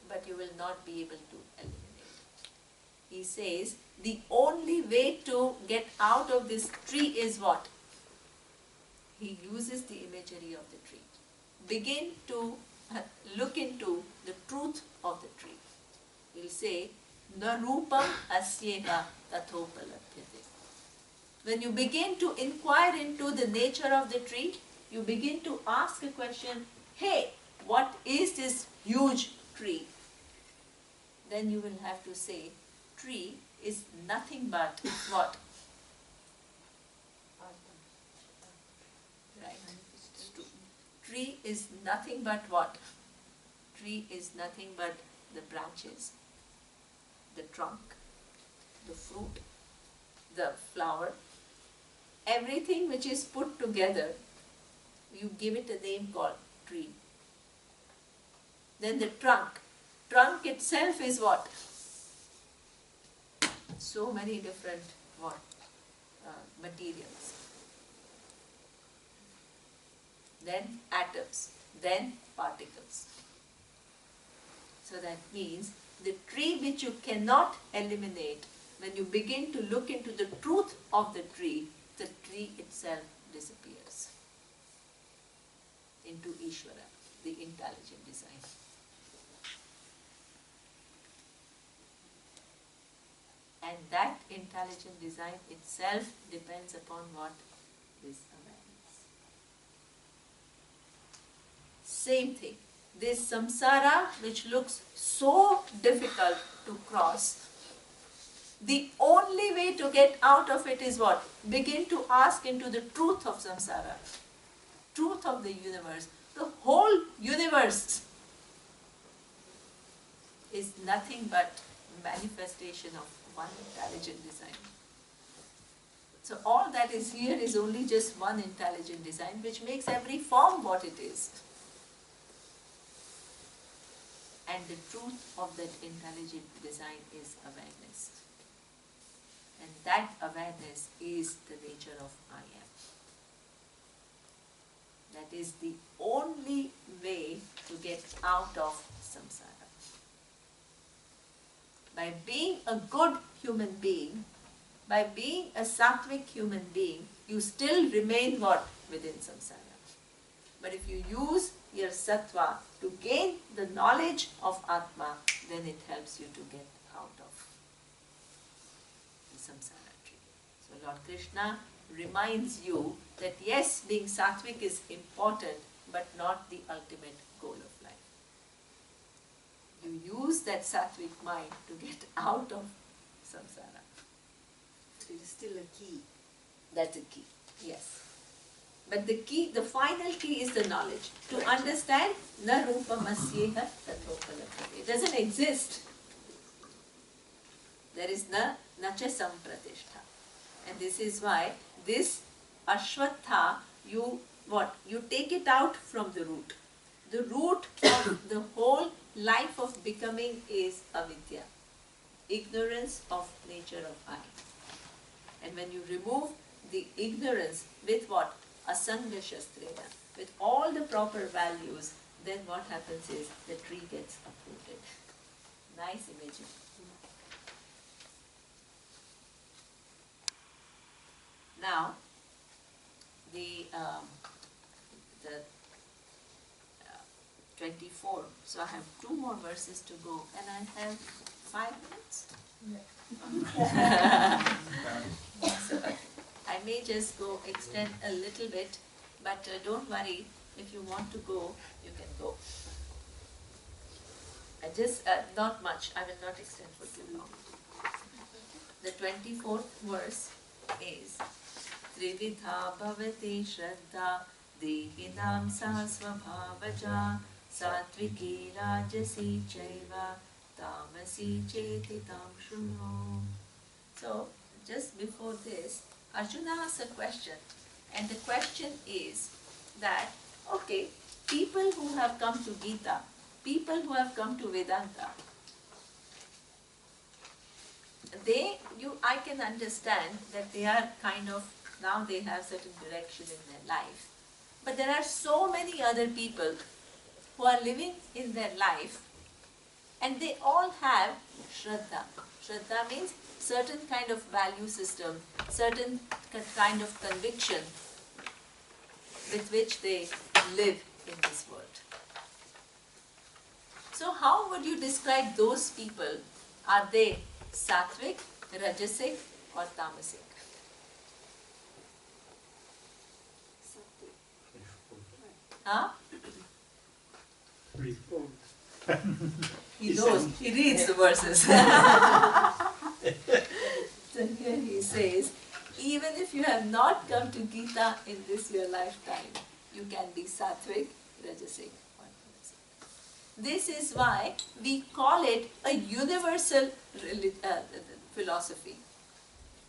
But you will not be able to eliminate it. He says, the only way to get out of this tree is what? He uses the imagery of the tree. Begin to look into the truth of the tree. He'll say, na rupam asyeva tathopalabhyate. When you begin to inquire into the nature of the tree, you begin to ask a question, hey, what is this huge tree? Then you will have to say, tree is nothing but what? Right. Tree is nothing but what? Tree is nothing but the branches, the trunk, the fruit, the flower, everything which is put together, you give it a name called tree. Then the trunk. Trunk itself is what? So many different what? Materials. Then atoms, then particles. So that means the tree which you cannot eliminate, when you begin to look into the truth of the tree itself disappears into Ishvara, the intelligent design. And that intelligent design itself depends upon what? This awareness. Same thing. This samsara which looks so difficult to cross, the only way to get out of it is what? Begin to ask into the truth of samsara, truth of the universe. The whole universe is nothing but manifestation of one intelligent design. So all that is here is only just one intelligent design which makes every form what it is. And the truth of that intelligent design is awareness. And that awareness is the nature of I am. That is the only way to get out of samsara. By being a good human being, by being a sattvic human being, you still remain what? Within samsara. But if you use your sattva to gain the knowledge of Atma, then it helps you to get out of the samsara tree. So Lord Krishna reminds you that yes, being sattvic is important, but not the ultimate goal of life. You use that sattvic mind to get out of samsara. It is still a key. That's the key, yes. But the key, the final key is the knowledge. To understand, na rupa masyeha tathopalabhyate. It doesn't exist. There is nacha sampratishtha. And this is why this ashwatha, you what? You take it out from the root. The root of the whole life of becoming is avidya, ignorance of nature of I. And when you remove the ignorance with what? Asanga shastrena, with all the proper values, then what happens is the tree gets uprooted. Nice imaging. Now, the 24. So I have 2 more verses to go, and I have 5 minutes. So I may just go extend a little bit, but don't worry. If you want to go, you can go. I just not much. I will not extend for too long. The 24th verse is Trividha bhavati shraddha dehinam sasvabhavaja satviki rajasi chaiva tamasi cheti tam shruno. So, just before this, Arjuna asks a question, and the question is that, okay, people who have come to Gita, people who have come to Vedanta, I can understand that they are kind of, now they have certain direction in their life. But there are so many other people who are living in their life, and they all have Shraddha. Shraddha means certain kind of value system, certain kind of conviction with which they live in this world. So how would you describe those people? Are they sattvic, rajasic or tamasic? Huh? He knows, he reads the verses. So here he says, even if you have not come to Gita in this your lifetime, you can be sattvic, rajasic or tamasic. This is why we call it a universal philosophy.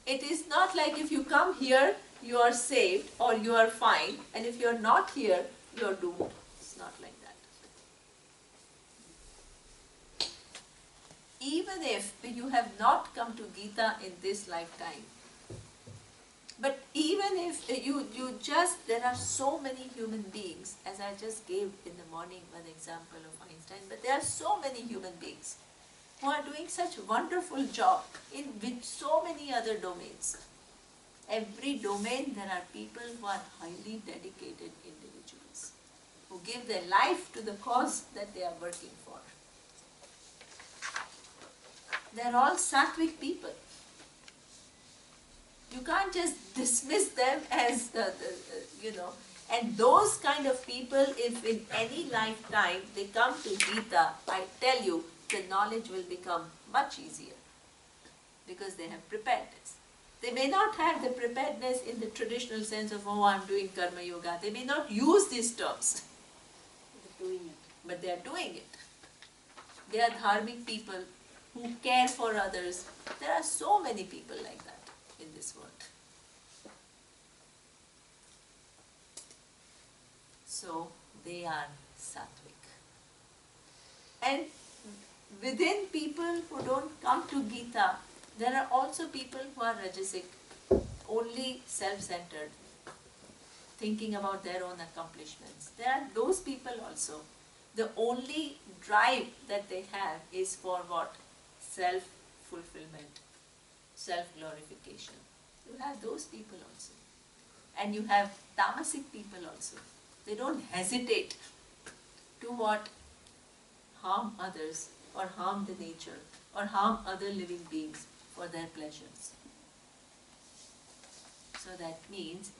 It is not like if you come here, you are saved or you are fine, and if you are not here, you are doomed. It's not like that. Even if you have not come to Gita in this lifetime, but even if there are so many human beings, as I just gave in the morning one example of Einstein, but there are so many human beings who are doing such a wonderful job with so many other domains. Every domain there are people who are highly dedicated individuals, who give their life to the cause that they are working for. They are all sattvic people. You can't just dismiss them as, and those kind of people, if in any lifetime they come to Gita, I tell you, the knowledge will become much easier because they have preparedness. They may not have the preparedness in the traditional sense of, oh, I'm doing karma yoga. They may not use these terms, but they are doing it. They are dharmic people who care for others. There are so many people like that in this world. So they are sattvic. And within people who don't come to Gita, there are also people who are rajasic, only self-centered, thinking about their own accomplishments. There are those people also. The only drive that they have is for what? Self-fulfillment, self-glorification. You have those people also. And you have tamasic people also. They don't hesitate to what? Harm others or harm the nature or harm other living beings for their pleasures. So that means,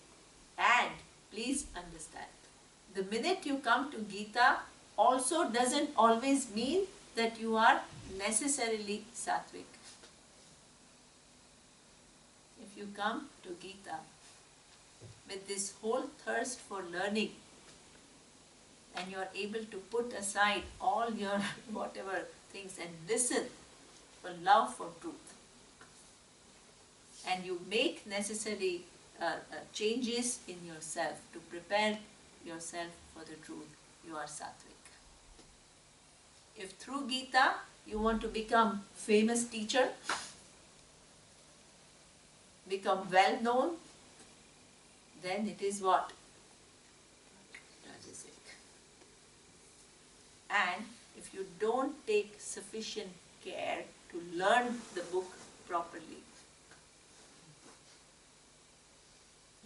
and please understand, the minute you come to Gita also doesn't always mean that you are necessarily sattvic. If you come to Gita with this whole thirst for learning, and you are able to put aside all your whatever things and listen for love for truth, and you make necessary changes in yourself to prepare yourself for the truth, you are sattvic. If through Gita you want to become famous teacher, become well known, then it is what? Rajasic. And if you don't take sufficient care to learn the book properly,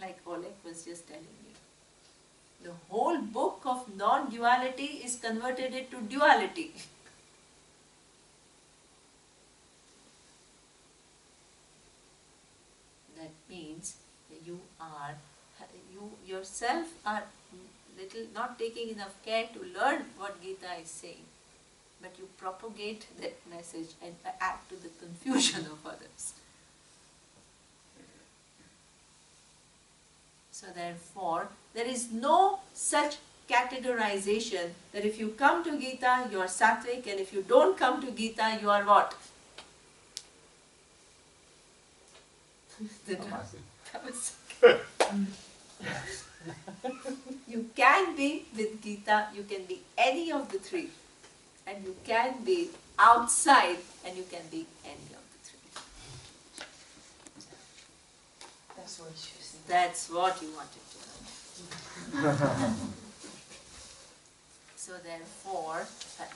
like Oleg was just telling me, the whole book of non-duality is converted into duality. That means that you yourself are not taking enough care to learn what Gita is saying, but you propagate that message and add to the confusion of others. So therefore, there is no such categorization that if you come to Gita, you are sattvic, and if you don't come to Gita, you are what? You can be with Gita, you can be any of the three, and you can be outside, and you can be any of the three. That's what she was saying. That's what you wanted to know. So therefore,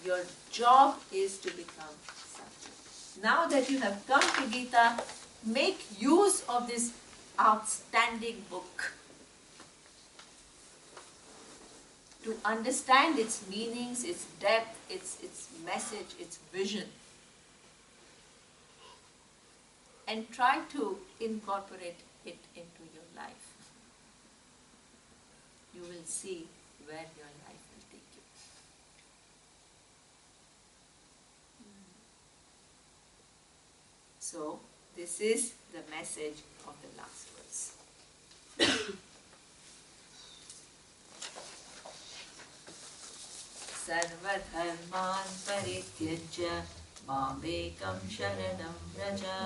your job is to become sattvic. Now that you have come to Gita, make use of this outstanding book to understand its meanings, its depth, its message, its vision, and try to incorporate it into your life. You will see where your life will take you. So, this is the message of the last verse. Sarvadharman parityajya mamekam sharanam vraja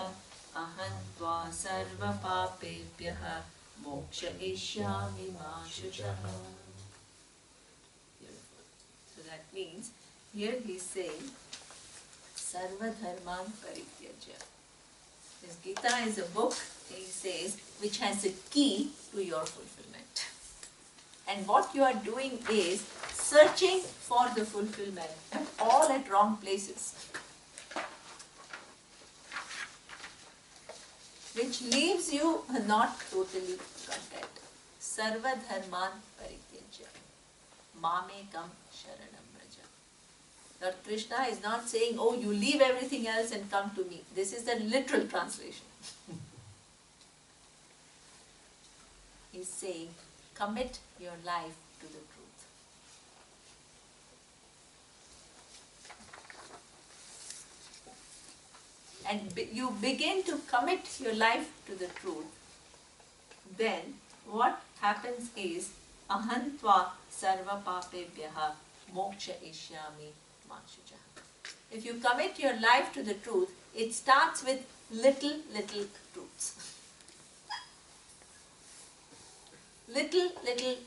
aham tva sarva papebhyah mokshayishyami ma shushaha. Beautiful. So that means, here he is saying, Sarvadharman parityajya. This Gita is a book, he says, which has a key to your fulfillment. And what you are doing is searching for the fulfillment, all at wrong places, which leaves you not totally content. Sarva dharman parityajya mamekam sharanam vraja. Lord Krishna is not saying, oh, you leave everything else and come to me. This is the literal translation. He's saying, commit your life to the truth. And you begin to commit your life to the truth, then what happens is ahantva sarva papebhyaha moksha ishyami manshujaha. If you commit your life to the truth, it starts with little truths. Little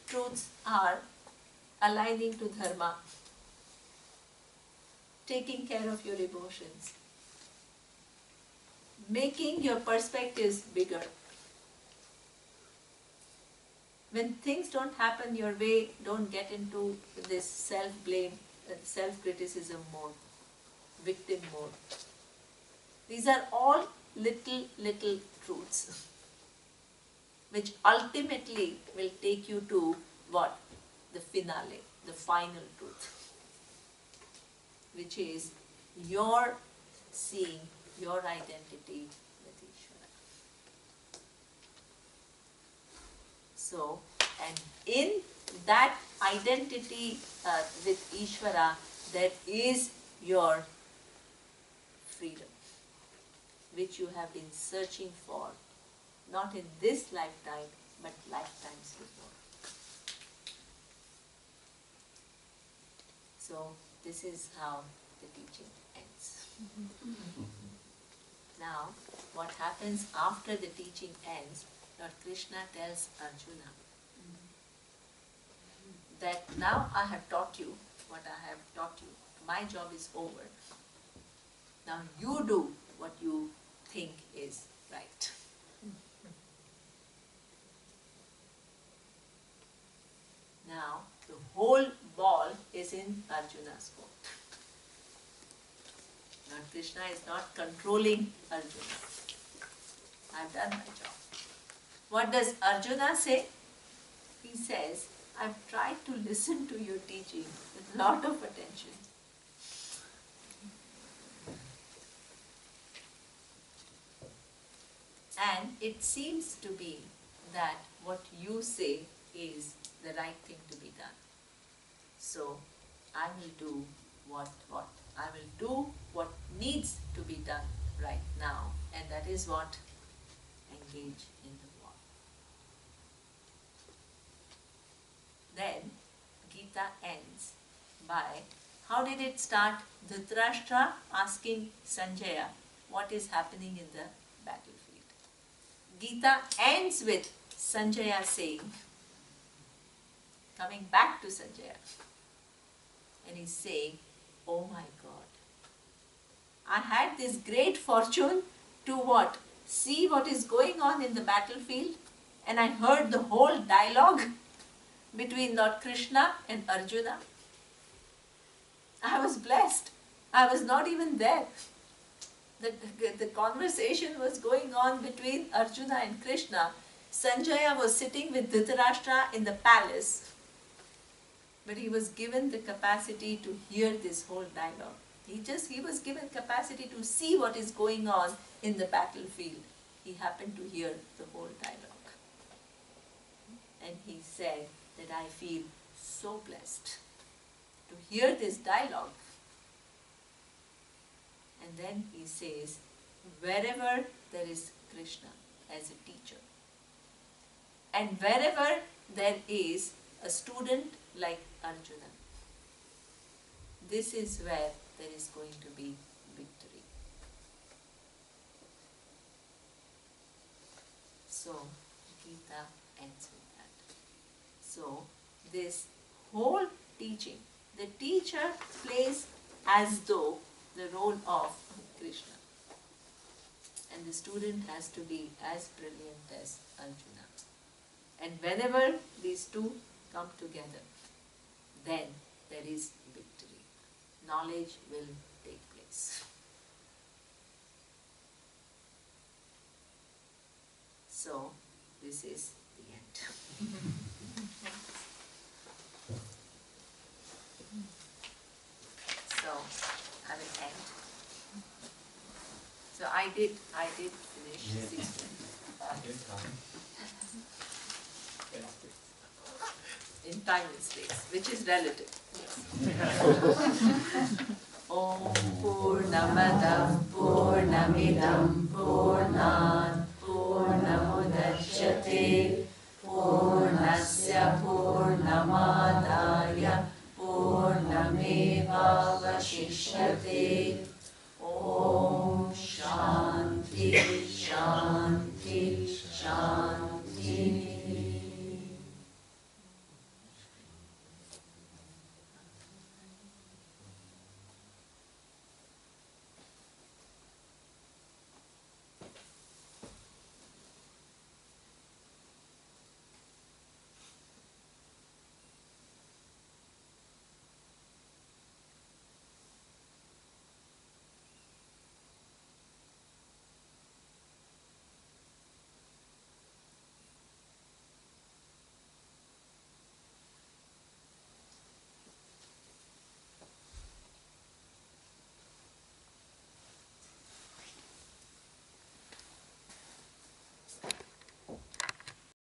truths are aligning to dharma, taking care of your emotions, making your perspectives bigger. When things don't happen your way, don't get into this self-blame, self-criticism mode, victim mode. These are all little truths, which ultimately will take you to what? The finale, the final truth, which is your seeing your identity with Ishvara. So, and in that identity with Ishvara, there is your freedom, which you have been searching for, not in this lifetime, but lifetimes before. So, this is how the teaching ends. Now, what happens after the teaching ends Lord Krishna tells Arjuna that now I have taught you what I have taught you. My job is over. Now you do what you think is right. Now the whole ball is in Arjuna's court. Lord Krishna is not controlling Arjuna. I have done my job. What does Arjuna say? He says, I've tried to listen to your teaching with a lot of attention. And it seems to be that what you say is the right thing to be done. So I will do what needs to be done right now, and that is what? Engage in the war. Then Gita ends by, how did it start? Dhritarashtra asking Sanjaya what is happening in the battlefield. Gita ends with Sanjaya saying, coming back to Sanjaya, and he's saying, oh my God, I had this great fortune to what? See what is going on in the battlefield, and I heard the whole dialogue between Lord Krishna and Arjuna. I was blessed. I was not even there. The conversation was going on between Arjuna and Krishna. Sanjaya was sitting with Dhritarashtra in the palace, but he was given the capacity to hear this whole dialogue. He was given capacity to see what is going on in the battlefield. He happened to hear the whole dialogue. And he said that I feel so blessed to hear this dialogue. And then he says, wherever there is Krishna as a teacher, and wherever there is a student like Arjuna, this is where there is going to be victory. So, Gita ends with that. So, this whole teaching, the teacher plays as though the role of Krishna, and the student has to be as brilliant as Arjuna. And whenever these two come together, then there is victory. Knowledge will take place. So, this is the end. So, I will end. So I did finish 6:20. In time and space, which is relative. Om Purnamadav Purnamidam Purnat Purnamudachyate Purnasya Purnamadaya Purnameva Vashishyate